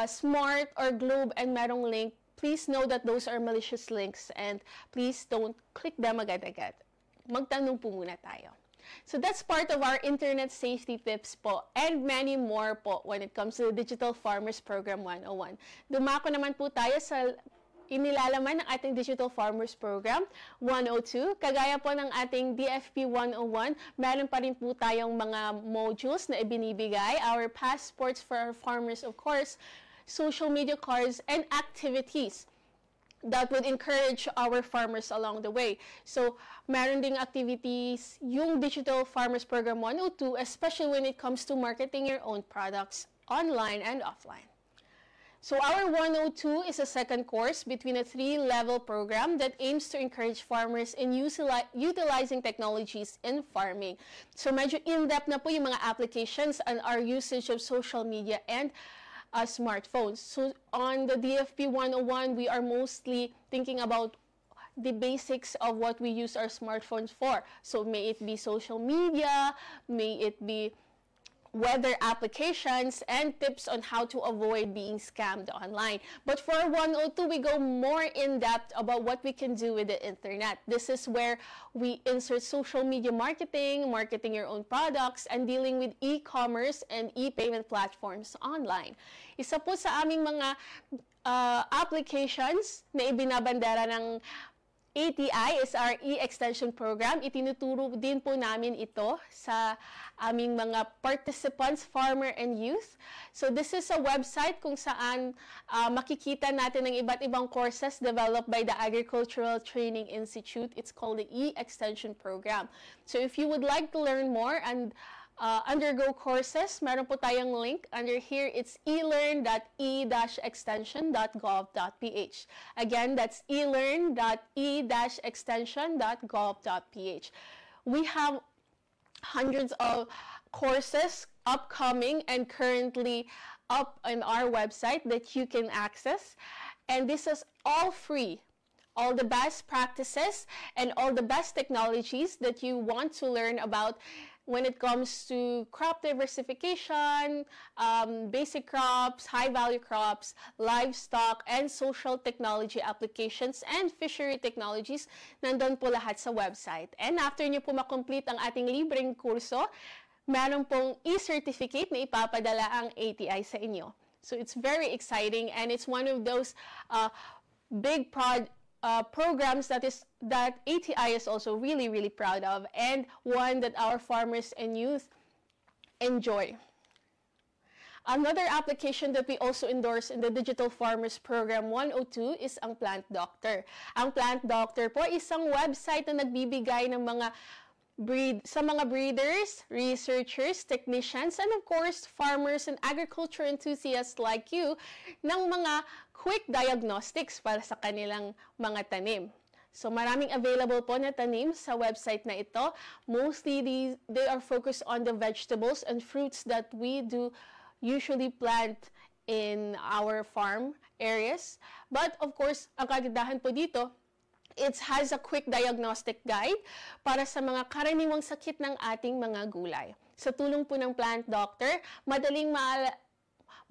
Speaker 8: Smart, or Globe, and merong link, please know that those are malicious links and please don't click them agad-agad. Magtanong po muna tayo. So that's part of our internet safety tips po, and many more po when it comes to the Digital Farmers Program 101. Dumako naman po tayo sa inilalaman ng ating Digital Farmers Program 102. Kagaya po ng ating DFP 101, meron pa rin po tayong mga modules na ibinibigay. Our passports for our farmers, of course, social media cards, and activities that would encourage our farmers along the way. So, meron ding activities yung Digital Farmers Program 102, especially when it comes to marketing your own products online and offline. So, our 102 is a second course between a 3-level program that aims to encourage farmers in utilizing technologies in farming. So, medyo in-depth na po yung mga applications and our usage of social media and smartphones. So on the DFP 101, we are mostly thinking about the basics of what we use our smartphones for. So may it be social media, may it be weather applications, and tips on how to avoid being scammed online. But for 102, we go more in depth about what we can do with the internet. This is where we insert social media marketing, marketing your own products, and dealing with e-commerce and e-payment platforms online. Isa po sa aming mga applications na ibinabandera ng ATI is our e-extension program. Itinuturo din po namin ito sa aming mga participants, farmer and youth. So this is a website kung saan makikita natin ng iba't ibang courses developed by the Agricultural Training Institute. It's called the e-extension program. So if you would like to learn more and undergo courses, meron po tayong link under here. It's elearn.e-extension.gov.ph. Again, that's elearn.e-extension.gov.ph. We have hundreds of courses upcoming and currently up on our website that you can access. And this is all free. All the best practices and all the best technologies that you want to learn about when it comes to crop diversification, basic crops, high-value crops, livestock, and social technology applications and fishery technologies, nandun po lahat sa website. And after nyo po makomplete ang ating libreng kurso, meron pong e-certificate na ipapadala ang ATI sa inyo. So it's very exciting, and it's one of those big programs that ATI is also really, really proud of, and one that our farmers and youth enjoy. Another application that we also endorse in the Digital Farmers Program 102 is ang Plant Doctor. Ang Plant Doctor po ay isang website na nagbibigay ng mga breeders, researchers, technicians, and of course, farmers and agriculture enthusiasts like you ng mga quick diagnostics para sa kanilang mga tanim. So maraming available po na tanim sa website na ito. Mostly they are focused on the vegetables and fruits that we do usually plant in our farm areas. But of course, ang kagandahan po dito, it has a quick diagnostic guide para sa mga karaniwang sakit ng ating mga gulay. Sa tulong po ng Plant Doctor, madaling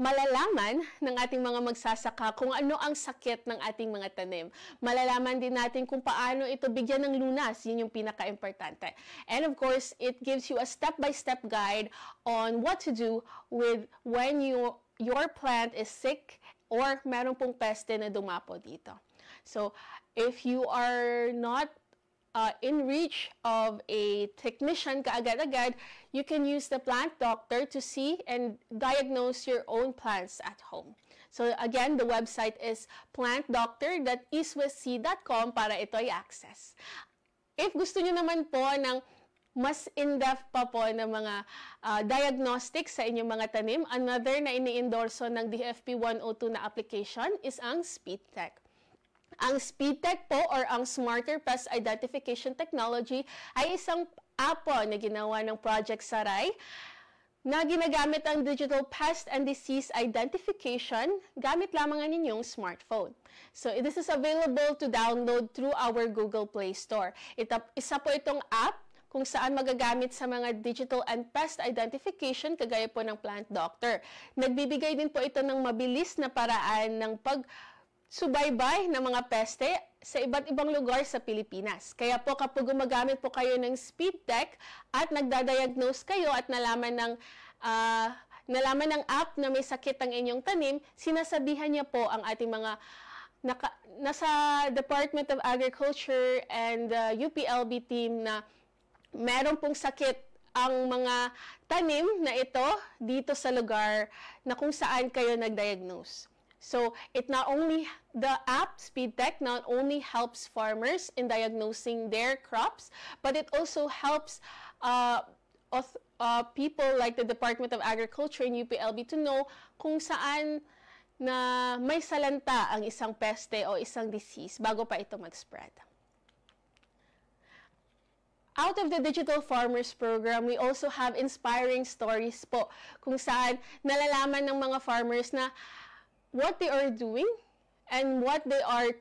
Speaker 8: malalaman ng ating mga magsasaka kung ano ang sakit ng ating mga tanim. Malalaman din natin kung paano ito bigyan ng lunas. Yun yung pinaka-importante. And of course, it gives you a step-by-step guide on what to do with when your plant is sick or meron pong peste na dumapo dito. So, if you are not in reach of a technician kaagad-agad, you can use the Plant Doctor to see and diagnose your own plants at home. So again, the website is plantdoctor.eastwestc.com para ito ay access. If gusto nyo naman po ng mas in-depth pa po ng mga diagnostics sa inyong mga tanim, another na ini-endorso ng DFP 102 na application is ang SpeedTech. Ang SpeedTech po or ang Smarter Pest Identification Technology ay isang app po na ginawa ng Project Saray na ginagamit ang digital pest and disease identification gamit lamang ang inyong smartphone. So this is available to download through our Google Play Store. Isa po itong app kung saan magagamit sa mga digital and pest identification kagaya po ng Plant Doctor. Nagbibigay din po ito ng mabilis na paraan ng pagsubaybay ng mga peste sa iba't ibang lugar sa Pilipinas. Kaya po kapag gumagamit po kayo ng SpeedTech at nagdadiagnose kayo at nalaman ng app na may sakit ang inyong tanim, sinasabihan niya po ang ating mga nasa Department of Agriculture and UPLB team na meron pong sakit ang mga tanim na ito dito sa lugar na kung saan kayo nagdiagnose. So, the app, SpeedTech, not only helps farmers in diagnosing their crops, but it also helps people like the Department of Agriculture and UPLB to know kung saan na may salanta ang isang peste o isang disease bago pa ito mag-spread. Out of the Digital Farmers Program, we also have inspiring stories po kung saan nalalaman ng mga farmers na what they are doing and what they are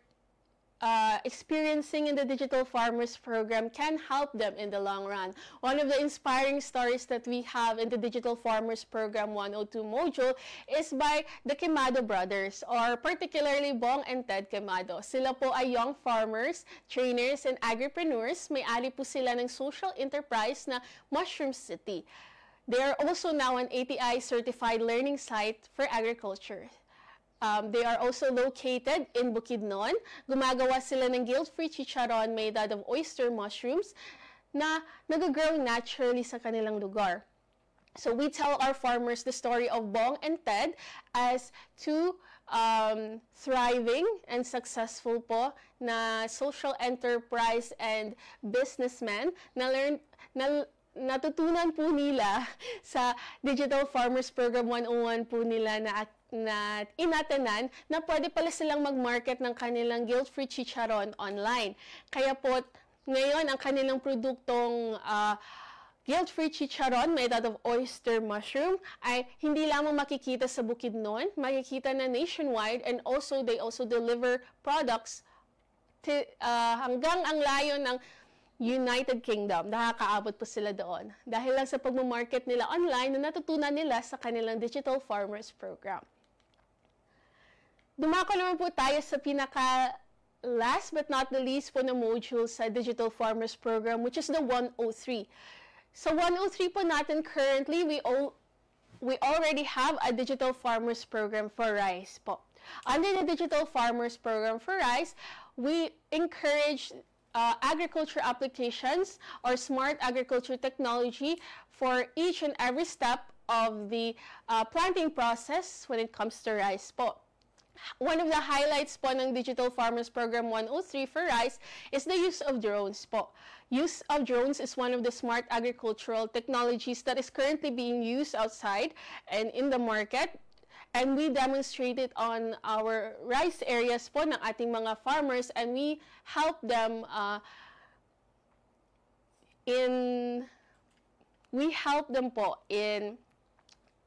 Speaker 8: experiencing in the Digital Farmers Program can help them in the long run. One of the inspiring stories that we have in the Digital Farmers Program 102 module is by the Quemado brothers, or particularly Bong and Ted Quemado. Sila po ay young farmers, trainers, and agripreneurs. May-ari po sila ng social enterprise na Mushroom City. They are also now an ATI certified learning site for agriculture. They are also located in Bukidnon. Gumagawa sila ng guilt-free chicharon made out of oyster mushrooms na nag-grow naturally sa kanilang lugar. So we tell our farmers the story of Bong and Ted as two thriving and successful po na social enterprise and businessmen na natutunan po nila sa Digital Farmers Program 101 po nila na inatenan na pwede pala silang mag-market ng kanilang guilt-free chicharon online. Kaya po, ngayon, ang kanilang produktong guilt-free chicharon made out of oyster mushroom ay hindi lamang makikita sa Bukidnon, makikita na nationwide, and also they also deliver products hanggang ang layo ng United Kingdom. Nakakaabot po sila doon. Dahil lang sa pag-market nila online na natutunan nila sa kanilang Digital Farmers Program. Dumako naman po tayo sa last but not the least po na module sa Digital Farmers Program, which is the 103. Sa 103 po natin currently, we already have a Digital Farmers Program for rice po. Under the Digital Farmers Program for rice, we encourage agriculture applications or smart agriculture technology for each and every step of the planting process when it comes to rice po. One of the highlights po ng Digital Farmers Program 103 for rice is the use of drones po. Use of drones is one of the smart agricultural technologies that is currently being used outside and in the market. And we demonstrate it on our rice areas po ng ating mga farmers, and we help them po in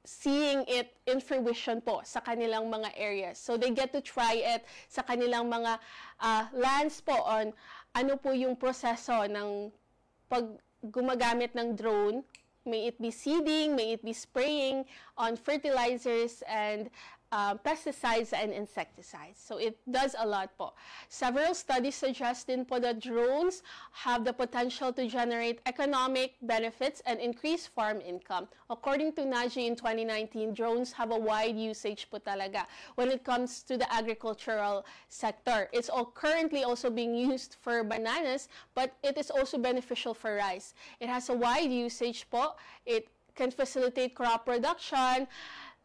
Speaker 8: seeing it in fruition po sa kanilang mga areas. So they get to try it sa kanilang mga lands po on ano po yung proseso ng pag gumagamit ng drone. May it be seeding, may it be spraying on fertilizers and pesticides and insecticides. So it does a lot po. Several studies suggest din po that drones have the potential to generate economic benefits and increase farm income. According to NAJI in 2019, drones have a wide usage po talaga when it comes to the agricultural sector. It's currently also being used for bananas, but it is also beneficial for rice. It has a wide usage po. It can facilitate crop production,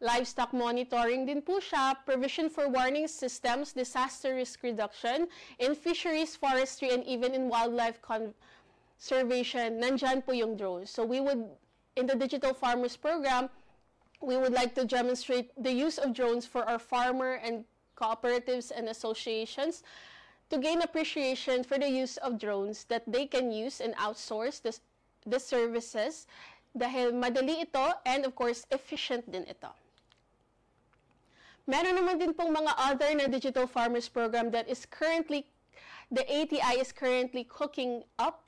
Speaker 8: livestock monitoring din po siya, provision for warning systems, disaster risk reduction, in fisheries, forestry, and even in wildlife conservation, nandyan po yung drones. So we would, in the Digital Farmers Program, we would like to demonstrate the use of drones for our farmer and cooperatives and associations to gain appreciation for the use of drones that they can use and outsource the services dahil madali ito and of course efficient din ito. Meron naman din pong mga other na Digital Farmers Program that is currently, the ATI is currently cooking up.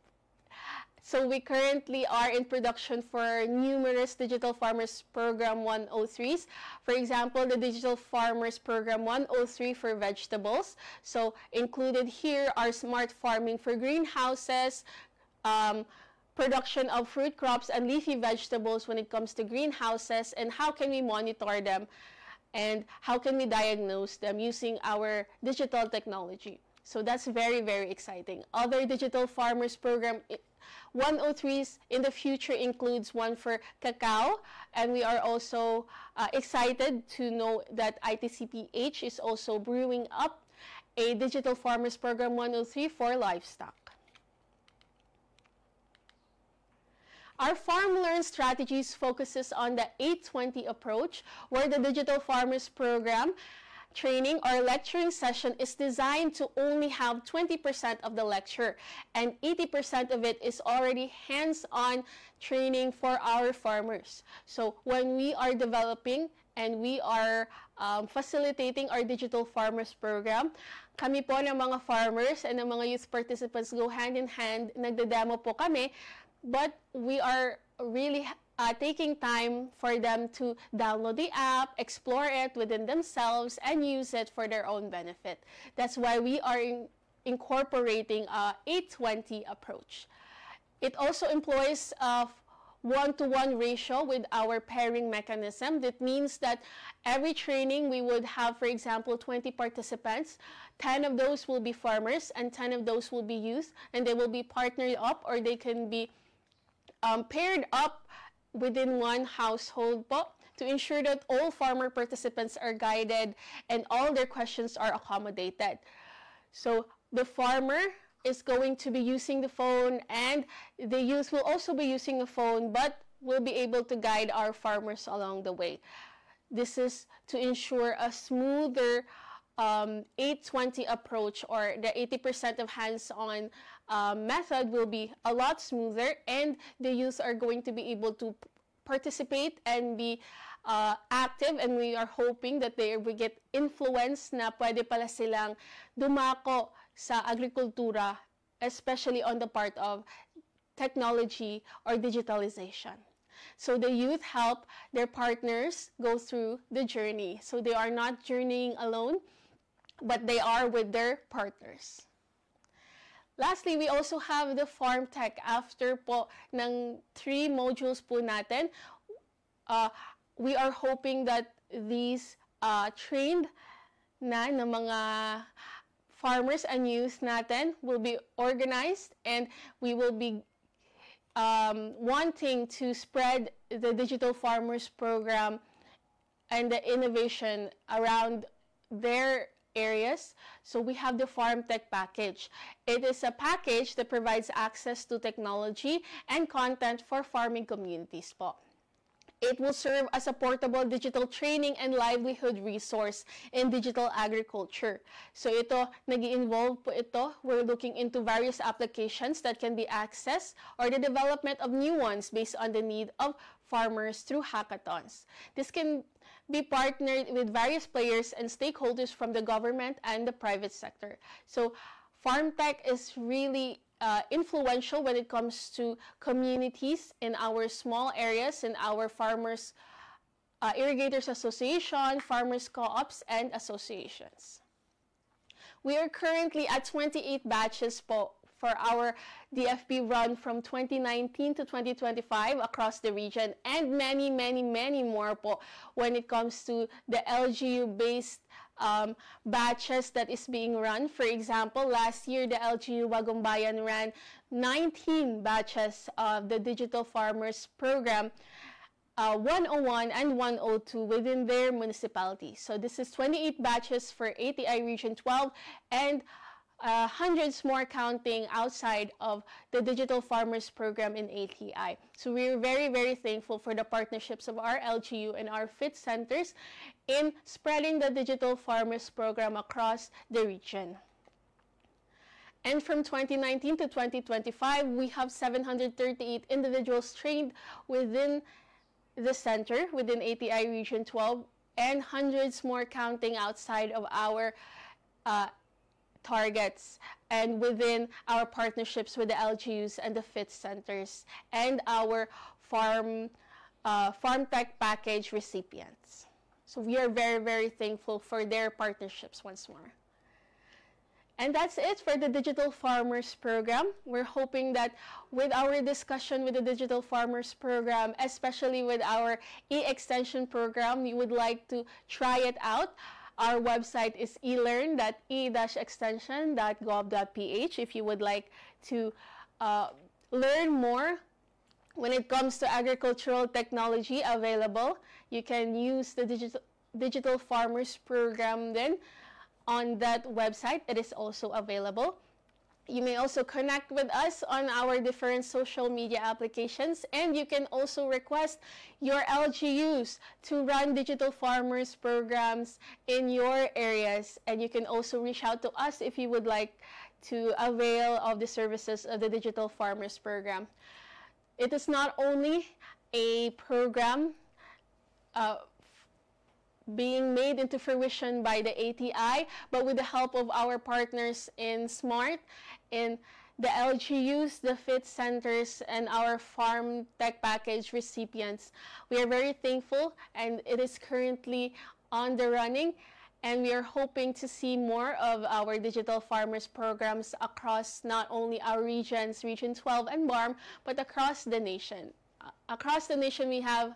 Speaker 8: So we currently are in production for numerous Digital Farmers Program 103s. For example, the Digital Farmers Program 103 for vegetables. So included here are smart farming for greenhouses, production of fruit crops and leafy vegetables when it comes to greenhouses, and how can we monitor them and how can we diagnose them using our digital technology. So that's very, very exciting. Other Digital Farmers Program 103s in the future includes one for cacao, and we are also excited to know that ITCPH is also brewing up a Digital Farmers Program 103 for livestock. Our Farm Learn Strategies focuses on the 820 approach, where the Digital Farmers Program training or lecturing session is designed to only have 20% of the lecture, and 80% of it is already hands-on training for our farmers. So when we are developing and we are facilitating our Digital Farmers Program, kami po ng mga farmers and ng mga youth participants go hand in hand, nagde-demo po kami. But we are really taking time for them to download the app, explore it within themselves, and use it for their own benefit. That's why we are incorporating a 820 approach. It also employs a 1-to-1 ratio with our pairing mechanism. That means that every training we would have, for example, 20 participants. 10 of those will be farmers and 10 of those will be youth, and they will be partnered up, or they can be paired up within one household po, to ensure that all farmer participants are guided and all their questions are accommodated. So the farmer is going to be using the phone, and the youth will also be using the phone, but will be able to guide our farmers along the way. This is to ensure a smoother 820 approach, or the 80% of hands-on method will be a lot smoother, and the youth are going to be able to participate and be active, and we are hoping that they will get influence na pwede pala silang dumako sa agrikultura, especially on the part of technology or digitalization. So the youth help their partners go through the journey. So they are not journeying alone, but they are with their partners. Lastly, we also have the Farm Tech. After po ng 3 modules po natin, we are hoping that these trained na ng mga farmers and youth natin will be organized, and we will be wanting to spread the Digital Farmers Program and the innovation around their areas. So we have the Farm Tech Package. It is a package that provides access to technology and content for farming communities po. It will serve as a portable digital training and livelihood resource in digital agriculture. So ito, nag-involve po ito. We're looking into various applications that can be accessed or the development of new ones based on the need of farmers through hackathons. This can be partnered with various players and stakeholders from the government and the private sector. So Farm Tech is really influential when it comes to communities in our small areas, in our farmers, irrigators association, farmers co-ops, and associations. We are currently at 28 batches po for our DFP run from 2019 to 2025 across the region, and many more po when it comes to the LGU-based batches that is being run. For example, last year, the LGU Wagumbayan ran 19 batches of the Digital Farmers Program, 101 and 102 within their municipality. So this is 28 batches for ATI Region 12 and hundreds more counting outside of the Digital Farmers Program in ATI. So we're very thankful for the partnerships of our LGU and our FIT centers in spreading the Digital Farmers Program across the region. And from 2019 to 2025, we have 738 individuals trained within the center, within ATI Region 12, and hundreds more counting outside of our targets and within our partnerships with the LGUs and the FIT centers and our Farm Tech Package recipients. So we are very thankful for their partnerships once more. And that's it for the Digital Farmers Program. We're hoping that with our discussion with the Digital Farmers Program, especially with our e-extension program, you would like to try it out. Our website is elearn.e-extension.gov.ph if you would like to learn more when it comes to agricultural technology available. You can use the Digital Farmers Program then on that website. It is also available. You may also connect with us on our different social media applications, and you can also request your LGUs to run Digital Farmers Programs in your areas, and you can also reach out to us if you would like to avail of the services of the Digital Farmers Program. It is not only a program being made into fruition by the ATI, but with the help of our partners in SMART, in the LGUs, the FIT centers, and our Farm Tech Package recipients. We are very thankful, and it is currently on the running, and we are hoping to see more of our Digital Farmers Programs across not only our regions, Region 12 and BARM, but across the nation. Across the nation, we have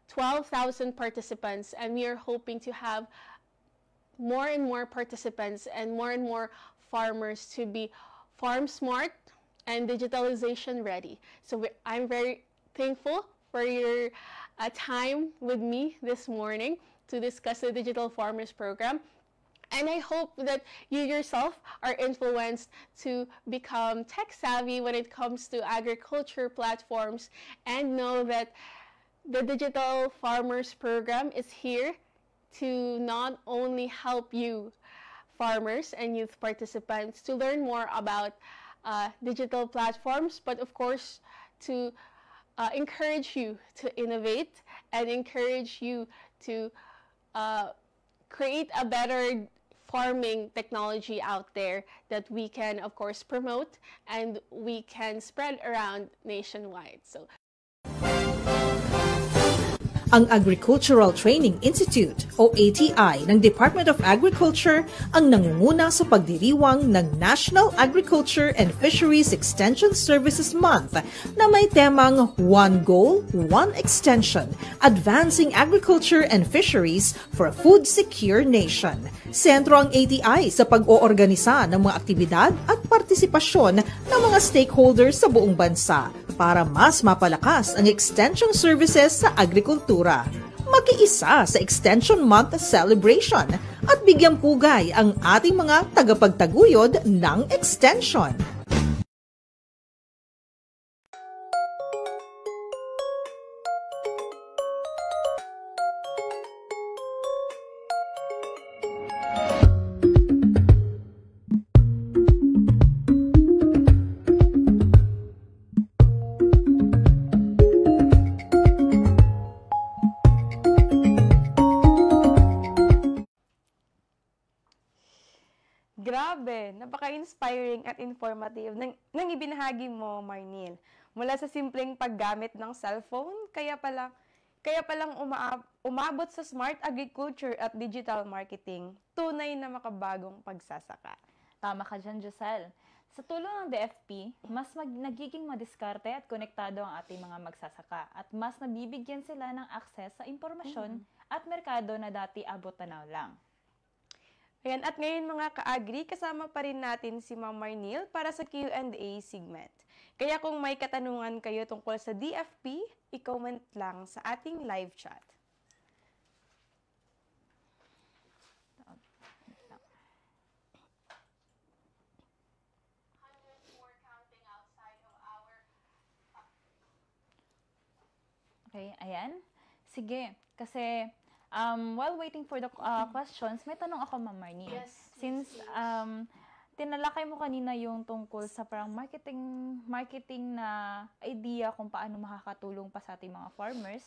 Speaker 8: 12,000 participants, and we are hoping to have more and more participants and more farmers to be farm smart and digitalization ready. So I'm very thankful for your time with me this morning to discuss the Digital Farmers Program. And I hope that you yourself are influenced to become tech savvy when it comes to agriculture platforms, and know that the Digital Farmers Program is here to not only help you, farmers and youth participants, to learn more about digital platforms, but of course to encourage you to innovate and encourage you to create a better farming technology out there that we can, of course, promote and we can spread around nationwide. So
Speaker 1: Ang Agricultural Training Institute o ATI ng Department of Agriculture ang nangunguna sa pagdiriwang ng National Agriculture and Fisheries Extension Services Month na may temang One Goal, One Extension, Advancing Agriculture and Fisheries for a Food Secure Nation. Sentro ang ATI sa pag-oorganisa ng mga aktibidad at partisipasyon ng mga stakeholders sa buong bansa para mas mapalakas ang extension services sa agrikultura. Makiisa sa Extension Month celebration at bigyang pugay ang ating mga tagapagtaguyod ng extension.
Speaker 4: Grabe, napaka-inspiring at informative ng ibinahagi mo, Marnil. Mula sa simpleng paggamit ng cellphone, kaya palang umabot sa smart agriculture at digital marketing, tunay na makabagong pagsasaka.
Speaker 5: Tama ka dyan, Josel. Sa tulong ng DFP, mas nagiging madiskarte at konektado ang ating mga magsasaka at mas nabibigyan sila ng akses sa impormasyon at merkado na dati abot tanaw lang.
Speaker 4: Ayan, at ngayon mga ka-agri, kasama pa rin natin si Ma'am Marnil para sa Q&A segment. Kaya kung may katanungan kayo tungkol sa DFP, i-comment lang sa ating live chat.
Speaker 5: Okay, ayan. Sige, kasi while waiting for the questions, may tanong ako, Ma'am Marnil.
Speaker 8: Yes.
Speaker 5: Since tinalakay mo kanina yung tungkol sa parang marketing na idea kung paano makakatulong pa sa ating mga farmers,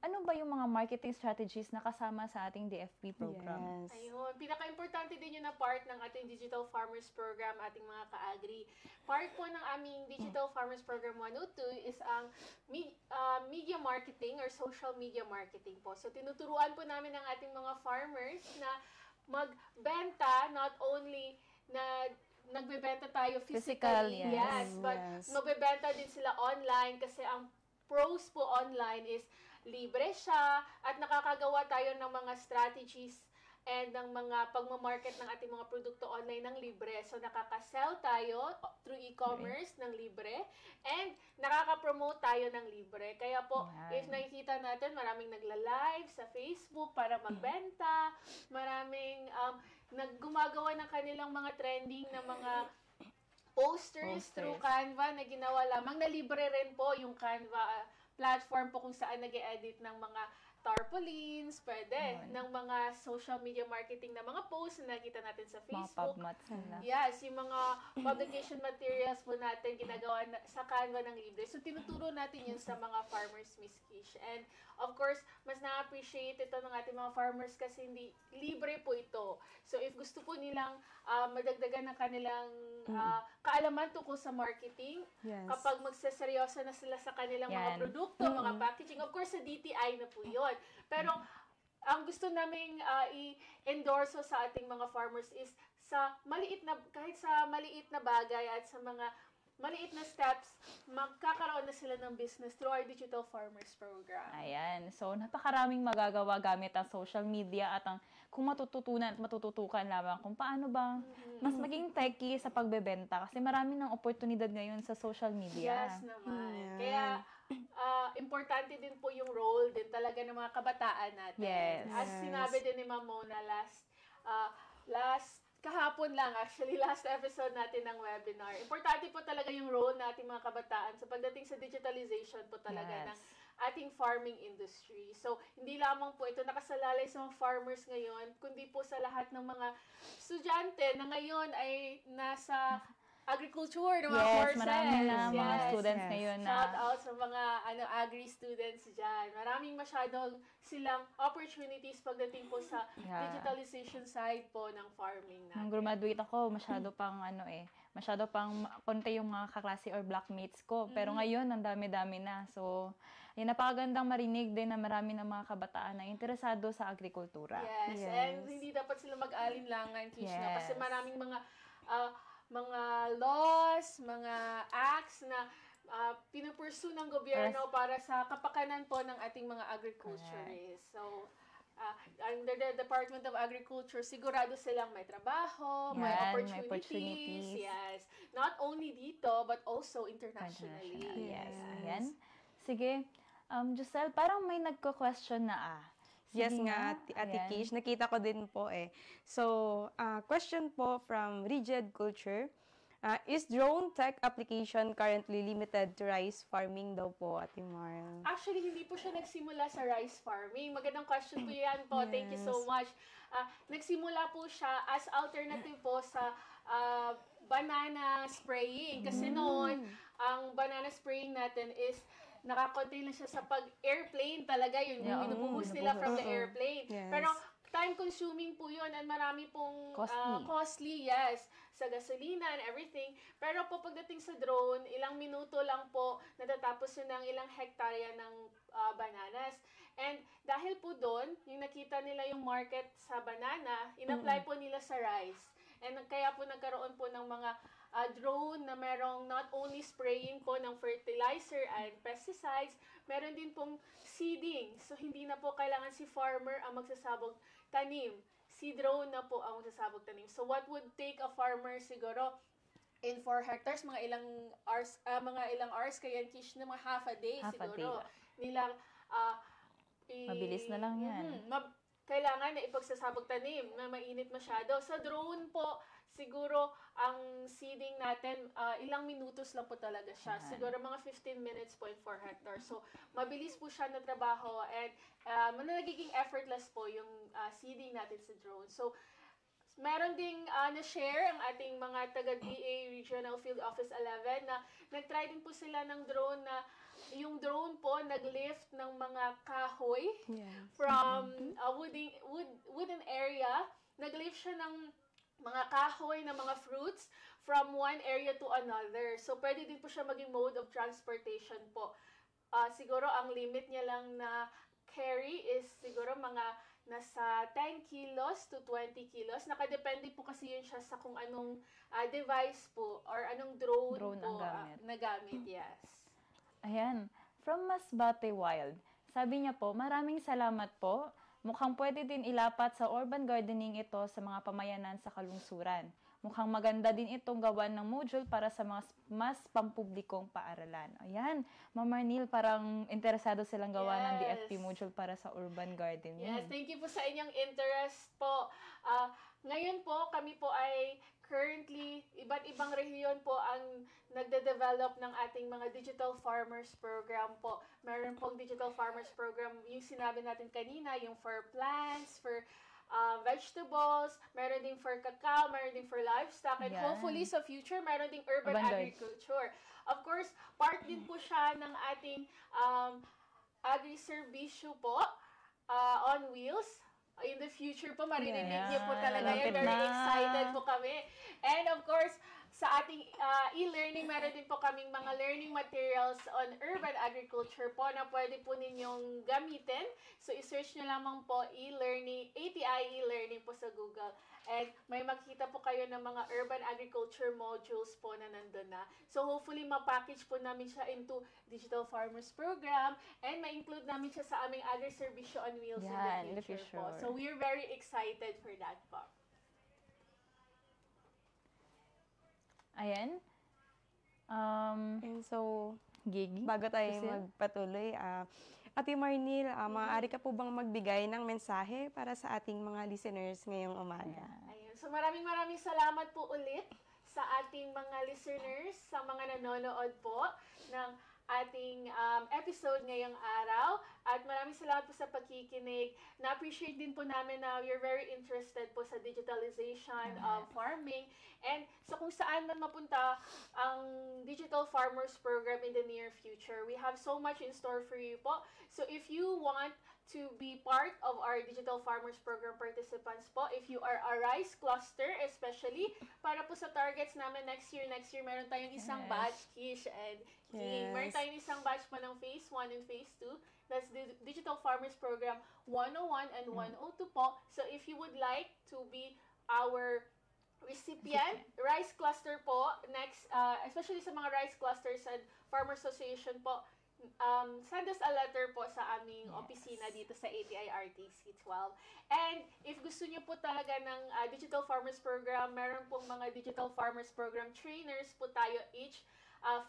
Speaker 5: ano ba yung mga marketing strategies na kasama sa ating DFP program?
Speaker 4: Yes.
Speaker 8: Ayun, pinaka-importante din yun na part ng ating Digital Farmers Program, ating mga ka-agri. Part po ng aming Digital Farmers Program 102 is ang media marketing or social media marketing po. So, tinuturuan po namin ang ating mga farmers na magbenta, not only na nagbebenta tayo physically,
Speaker 5: yes.
Speaker 8: but magbebenta din sila online kasi ang pros po online is libre siya at nakakagawa tayo ng mga strategies and ng mga pagmamarket ng ating mga produkto online ng libre. So, nakaka-sell tayo through e-commerce ng libre and nakaka-promote tayo ng libre. Kaya po, if nakikita natin, maraming nagla-live sa Facebook para magbenta, maraming gumagawa ng kanilang mga trending na mga posters through Canva na ginawa lamang na libre rin po yung Canva platform po kung saan nag-e-edit ng mga tarpaulins, pwede, ng mga social media marketing na mga posts na nakita natin sa Facebook.
Speaker 5: Mga PubMats.
Speaker 8: Yes, yung mga publication materials po natin ginagawa sa Canva ng libre. So, tinuturo natin yun sa mga farmers, Miss Kish. And, of course, mas na-appreciate ito ng ating mga farmers kasi hindi libre po ito. So, if gusto po nilang madagdagan ng kanilang kaalaman tungkol sa marketing, kapag magseseryoso na sila sa kanilang mga produkto, mga packaging, of course, sa DTI na po yun. Pero, ang gusto naming i-endorse sa ating mga farmers is kahit sa maliit na bagay at sa mga maliit na steps, magkakaroon na sila ng business through our Digital Farmers Program.
Speaker 5: Ayan. So, napakaraming magagawa gamit ang social media at kung matututunan at matututukan lamang kung paano ba mas maging techy sa pagbebenta kasi marami ng oportunidad ngayon sa social media.
Speaker 8: Yes naman. Kaya, importante din po yung role din talaga ng mga kabataan natin.
Speaker 5: Yes.
Speaker 8: As sinabi din ni Ma'am Mona kahapon lang, actually, last episode natin ng webinar. Importante po talaga yung role nating mga kabataan sa pagdating sa digitalization po talaga ng ating farming industry. So, hindi lamang po ito nakasalalay sa mga farmers ngayon, kundi po sa lahat ng mga estudyante na ngayon ay nasa agriculture, ng mga courses.
Speaker 5: Marami na mga students ngayon na...
Speaker 8: Shout out sa mga agri-students dyan. Maraming masyadong silang opportunities pagdating po sa digitalization side po ng farming natin.
Speaker 5: Nung graduate ako, masyado pang masyado pang konti yung mga kaklase or blockmates ko. Pero ngayon, ang dami-dami na. So, yun, napakagandang marinig din na marami ng mga kabataan na interesado sa agrikultura.
Speaker 8: Yes, and hindi dapat sila mag-alinlangan, Kishna, kasi maraming mga laws, mga acts na pinupursue ng gobyerno para sa kapakanan po ng ating mga agriculturists. So, under the Department of Agriculture, sigurado silang may trabaho, may opportunities. Yes. Not only dito, but also internationally.
Speaker 5: Yes. Ayan. Sige. Giselle, parang may nagko-question na
Speaker 4: Yes nga, Ate Kish, nakita ko din po eh. So, question po from Rigid Culture. Is drone tech application currently limited to rice farming daw po, Ate Mar?
Speaker 8: Actually, hindi po siya nagsimula sa rice farming. Magandang question po yan po. Thank you so much. Nagsimula po siya as alternative po sa banana spraying. Kasi noon, ang banana spraying natin is nakakontain lang siya sa pag-airplane talaga. Yung binubuhos nila from the airplane. Yes. Pero time-consuming po yun and marami pong costly, yes, sa gasolina and everything. Pero po pagdating sa drone, ilang minuto lang po natatapos yun ng ilang hektarya ng bananas. And dahil po doon, yung nakita nila yung market sa banana, in-apply po nila sa rice. And kaya po nagkaroon po ng mga drone na merong not only spraying po ng fertilizer and pesticides, meron din pong seeding. So, hindi na po kailangan si farmer ang magsasabog tanim. Si drone na po ang magsasabog tanim. So, what would take a farmer siguro in 4 hectares, mga ilang hours kaya Kish na mga half a day siguro. Nila,
Speaker 5: mabilis na lang yan.
Speaker 8: Kailangan na ipagsasabog tanim na mainit masyado. Sa drone po, siguro ang seeding natin, ilang minutos lang po talaga siya. Siguro mga 15 minutes po in 4 hectares. So, mabilis po siya na trabaho and nagiging effortless po yung seeding natin sa drone. So, meron ding na-share ang ating mga taga-DA Regional Field Office 11 na nag-try din po sila ng drone na yung drone po nag-lift ng mga kahoy from a wooden area. Nag-lift siya ng mga kahoy na mga fruits from one area to another. So, pwede din po siya maging mode of transportation po. Siguro ang limit niya lang na carry is siguro mga nasa 10 kilos to 20 kilos. Nakadepende po kasi yun siya sa kung anong device po or anong drone po na gamit. Yes.
Speaker 5: Ayan. From Masbate Wild, sabi niya po, maraming salamat po. Mukhang pwede din ilapat sa urban gardening ito sa mga pamayanan sa kalungsuran. Mukhang maganda din itong gawan ng module para sa mga mas pampublikong paaralan. Ayan, Ma'am Marnil, parang interesado silang gawa ng DFP module para sa urban gardening.
Speaker 8: Yes, thank you po sa inyong interest po. Ngayon po, kami po ay currently, iba't ibang rehiyon po ang nagde-develop ng ating mga Digital Farmers Program po. Meron pong Digital Farmers Program, yung sinabi natin kanina, yung for plants, for vegetables, meron din for cacao, meron din for livestock, and hopefully sa future, meron din urban agriculture. Of course, part din po siya ng ating agri-serbisyo po on wheels. In the future po, maririnig niyo po talaga yan. Very excited po kami. And of course, sa ating e-learning, meron din po kaming mga learning materials on urban agriculture po na pwede po ninyong gamitin. So, i-search nyo lamang po e-learning, ATI e-learning po sa Google. And may makita po kayo ng mga urban agriculture modules po na nandun na. So, hopefully, ma-package po namin siya into Digital Farmers Program and ma-include namin siya sa aming agri-servicio on wheels in the future po. So, we're very excited for that po.
Speaker 5: Ayan.
Speaker 4: And so, bago tayo magpatuloy, Ate Marnil, maaari ka po bang magbigay ng mensahe para sa ating mga listeners ngayong umaga?
Speaker 8: Ayun. So maraming salamat po ulit sa ating mga listeners, sa mga nanonood po ng ating episode ngayong araw. At maraming salamat po sa pagkikinig. Na-appreciate din po namin na you're very interested po sa digitalization of farming. And so kung saan man mapunta ang Digital Farmers Program in the near future, we have so much in store for you po. So if you want to be part of our Digital Farmers Program participants po. If you are a rice cluster, especially, para po sa targets namin next year meron tayong isang batch, Kish and King. Meron tayong isang batch pa ng Phase 1 and Phase 2. That's the Digital Farmers Program 101 and 102 po. So if you would like to be our recipient, rice cluster po, next, especially sa mga rice clusters and farmer association po, send us a letter po sa aming opisina dito sa ATI RTC 12. And if gusto niyo po talaga ng Digital Farmers Program, meron pong mga Digital Farmers Program trainers po tayo each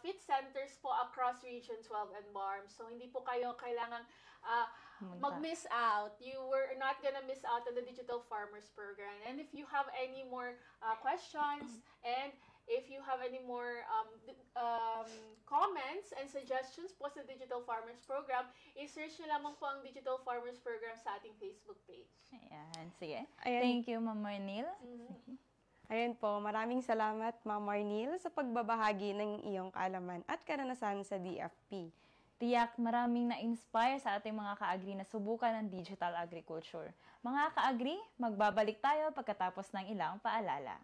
Speaker 8: fit centers po across Region 12 and BARM. So hindi po kayo kailangang mag-miss out. You were not gonna miss out on the Digital Farmers Program. And if you have any more questions and if you have any more comments and suggestions po sa Digital Farmers Program, i-search nyo lamang po ang Digital Farmers Program sa ating Facebook page.
Speaker 5: Ayan, sige.
Speaker 4: Ayan.
Speaker 5: Thank you, Ma'am Marnil.
Speaker 4: Ayun po, maraming salamat, Ma'am Marnil, sa pagbabahagi ng iyong kaalaman at karanasan sa DFP.
Speaker 5: Tiyak, maraming na-inspire sa ating mga ka-agri na subukan ng digital agriculture. Mga ka-agri, magbabalik tayo pagkatapos ng ilang paalala.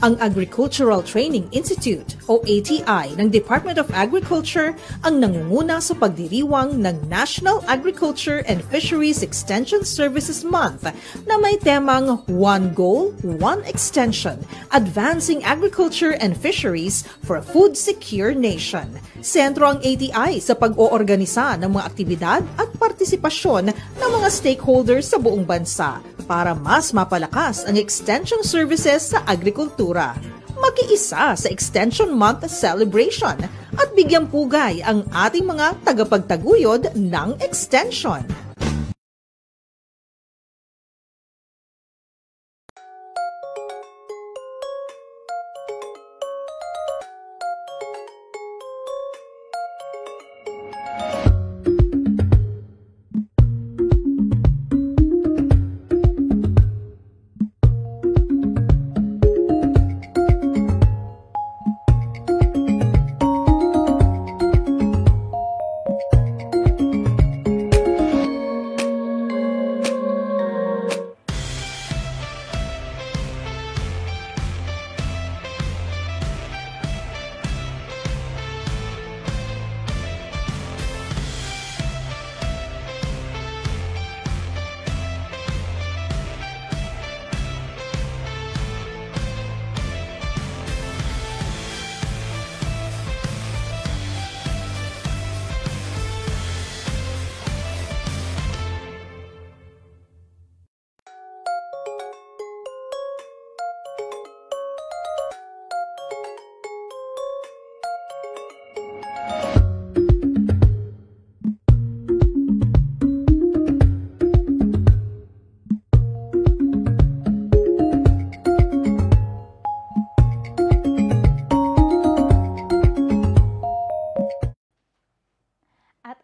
Speaker 1: Ang Agricultural Training Institute o ATI ng Department of Agriculture ang nangunguna sa pagdiriwang ng National Agriculture and Fisheries Extension Services Month na may temang One Goal, One Extension, Advancing Agriculture and Fisheries for a Food Secure Nation. Sentro ang ATI sa pag-oorganisa ng mga aktibidad at partisipasyon ng mga stakeholders sa buong bansa para mas mapalakas ang extension services sa agrikultura. Makiisa sa Extension Month celebration at bigyang pugay ang ating mga tagapagtaguyod ng extension.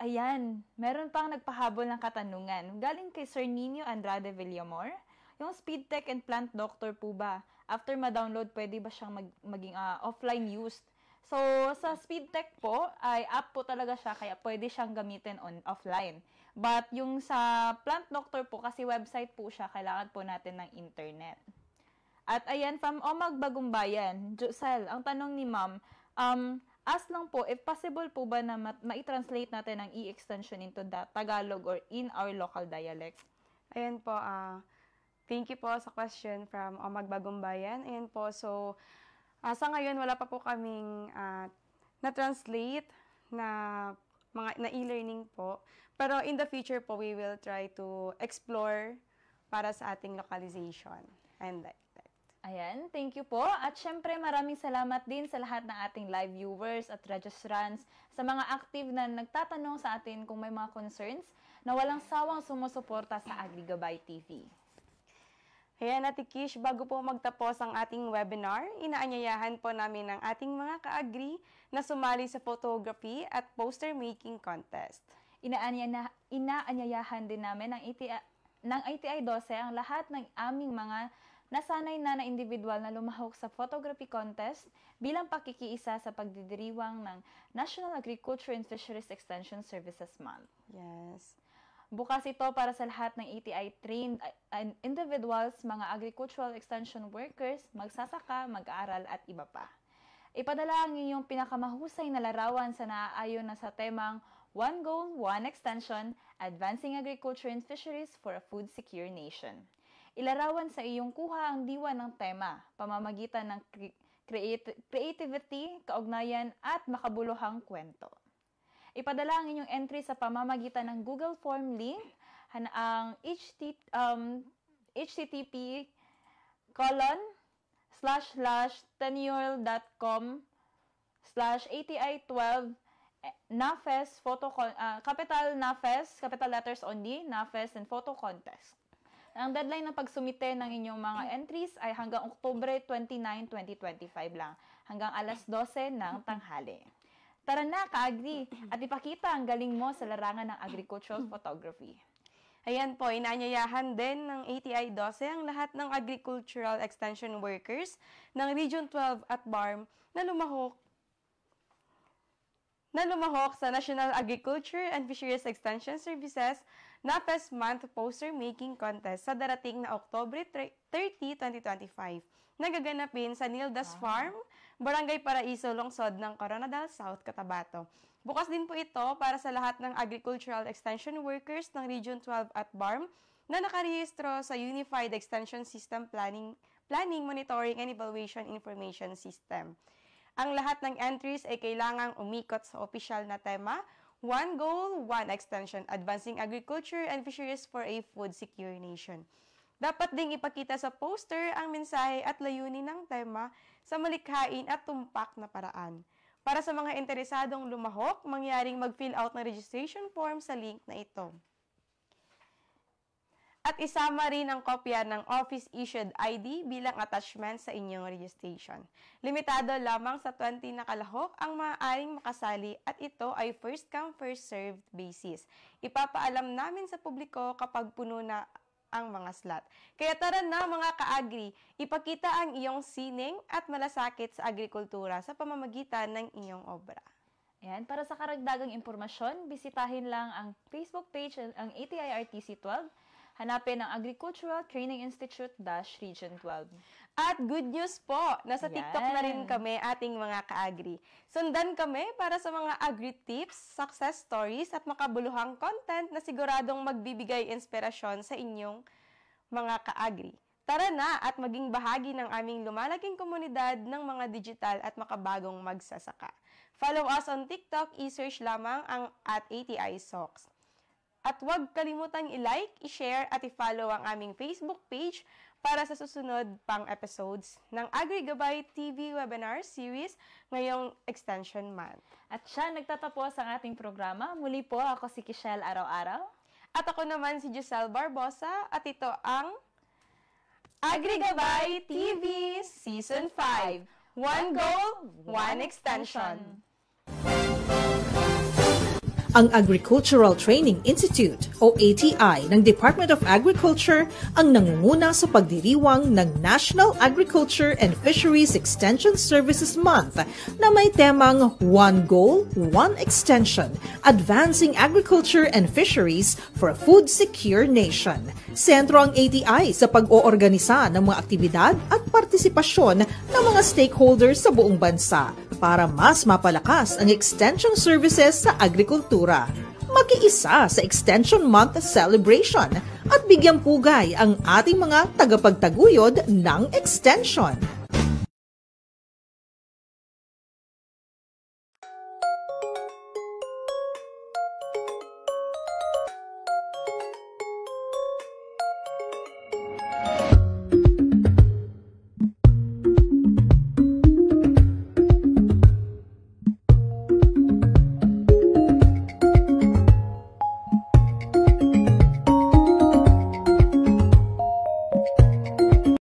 Speaker 5: Ayan, meron pang nagpahabol ng katanungan. Galing kay Sir Nino Andrade Villamor. Yung speed tech and plant doctor po ba? After ma-download, pwede ba siyang maging offline used? So, sa speed tech po, ay app po talaga siya, kaya pwede siyang gamitin offline. But yung sa plant doctor po, kasi website po siya, kailangan po natin ng internet. At ayan, from Omag Bagumbayan, Josel, ang tanong ni ma'am, ask lang po, if possible po ba na ma-translate natin ang e-extension into Tagalog or in our local dialect?
Speaker 4: Ayan po, thank you po sa question from Omag Bagumbayan. Ayan po, so sa ngayon wala pa po kaming na-translate na mga e-learning po. Pero in the future po, we will try to explore para sa ating localization and like that.
Speaker 5: Ayan, thank you po. At syempre, maraming salamat din sa lahat ng ating live viewers at registrants, sa mga active na nagtatanong sa atin kung may mga concerns na walang sawang sumusuporta sa AgriGabay TV.
Speaker 4: Ayan, Ate Kish, bago po magtapos ang ating webinar, inaanyayahan po namin ang ating mga ka-agri na sumali sa photography at poster making contest.
Speaker 5: Inaanyayahan din namin ng ATI 12 ang lahat ng aming mga Nasanay na individual na lumahok sa photography contest bilang pakikiisa sa pagdidiriwang ng National Agriculture and Fisheries Extension Services Month.
Speaker 4: Yes.
Speaker 5: Bukas ito para sa lahat ng ATI-trained individuals, mga agricultural extension workers, magsasaka, mag-aaral at iba pa. Ipadala ang inyong pinakamahusay na larawan sa naaayon na sa temang One Goal, One Extension, Advancing Agriculture and Fisheries for a Food Secure Nation. Ilarawan sa iyong kuha ang diwa ng tema, pamamagitan ng creativity, kaugnayan at makabuluhang kwento. Ipadala ang inyong entry sa pamamagitan ng Google Form link, ang http://tenure.com/ati12 NAFES capital NAFES, capital letters only, NAFES and photo contest. Ang deadline ng pagsumite ng inyong mga entries ay hanggang Oktubre 29, 2025 lang, hanggang alas 12 ng tanghali. Tara na, ka-agri, at ipakita ang galing mo sa larangan ng agricultural photography.
Speaker 4: Ayan po, inaanyayahan din ng ATI-12 ang lahat ng agricultural extension workers ng Region 12 at BARM na lumahok sa National Agriculture and Fisheries Extension Services NAFES Month Poster Making Contest sa darating na Oktubre 30, 2025. Nagaganapin sa Nildas Farm, Barangay Paraiso, Lungsod ng Coronadal South, Cotabato. Bukas din po ito para sa lahat ng agricultural extension workers ng Region 12 at BARM na nakarehistro sa Unified Extension System Planning, Monitoring and Evaluation Information System. Ang lahat ng entries ay kailangang umikot sa opisyal na tema, One Goal, One Extension, Advancing Agriculture and Fisheries for a Food Secure Nation. Dapat ding ipakita sa poster ang mensahe at layunin ng tema sa malikhain at tumpak na paraan. Para sa mga interesadong lumahok, mangyaring mag-fill out ng registration form sa link na ito. At isama rin ang kopya ng Office-Issued ID bilang attachment sa inyong registration. Limitado lamang sa 20 na kalahok ang maaaring makasali at ito ay first-come, first-served basis. Ipapaalam namin sa publiko kapag puno na ang mga slot. Kaya tara na mga ka-agri, ipakita ang iyong sining at malasakit sa agrikultura sa pamamagitan ng iyong obra.
Speaker 5: Ayan, para sa karagdagang impormasyon, bisitahin lang ang Facebook page ng ATI-RTC 12. Hanapin ang Agricultural Training Institute-Region 12.
Speaker 4: At good news po, nasa TikTok na rin kami ating mga ka-agri. Sundan kami para sa mga agri-tips, success stories at makabuluhang content na siguradong magbibigay inspirasyon sa inyong mga ka-agri. Tara na at maging bahagi ng aming lumalaking komunidad ng mga digital at makabagong magsasaka. Follow us on TikTok, i-search lamang ang @ATI-SOX. At huwag kalimutang i-like, i-share at i-follow ang aming Facebook page para sa susunod pang episodes ng AgriGabay TV webinar series ngayong Extension Month.
Speaker 5: At siya nagtatapos ang ating programa. Muli po ako si Kishel Araw-Araw.
Speaker 4: At ako naman si Giselle Barbosa at ito ang AgriGabay TV Season 5. One Goal, One Extension.
Speaker 1: Ang Agricultural Training Institute o ATI ng Department of Agriculture ang nangunguna sa pagdiriwang ng National Agriculture and Fisheries Extension Services Month na may temang One Goal, One Extension, Advancing Agriculture and Fisheries for a Food Secure Nation. Sentro ang ATI sa pag-oorganisa ng mga aktibidad at partisipasyon ng mga stakeholders sa buong bansa para mas mapalakas ang extension services sa agrikultura. Makiisa sa Extension Month celebration at bigyang pugay ang ating mga tagapagtaguyod ng extension.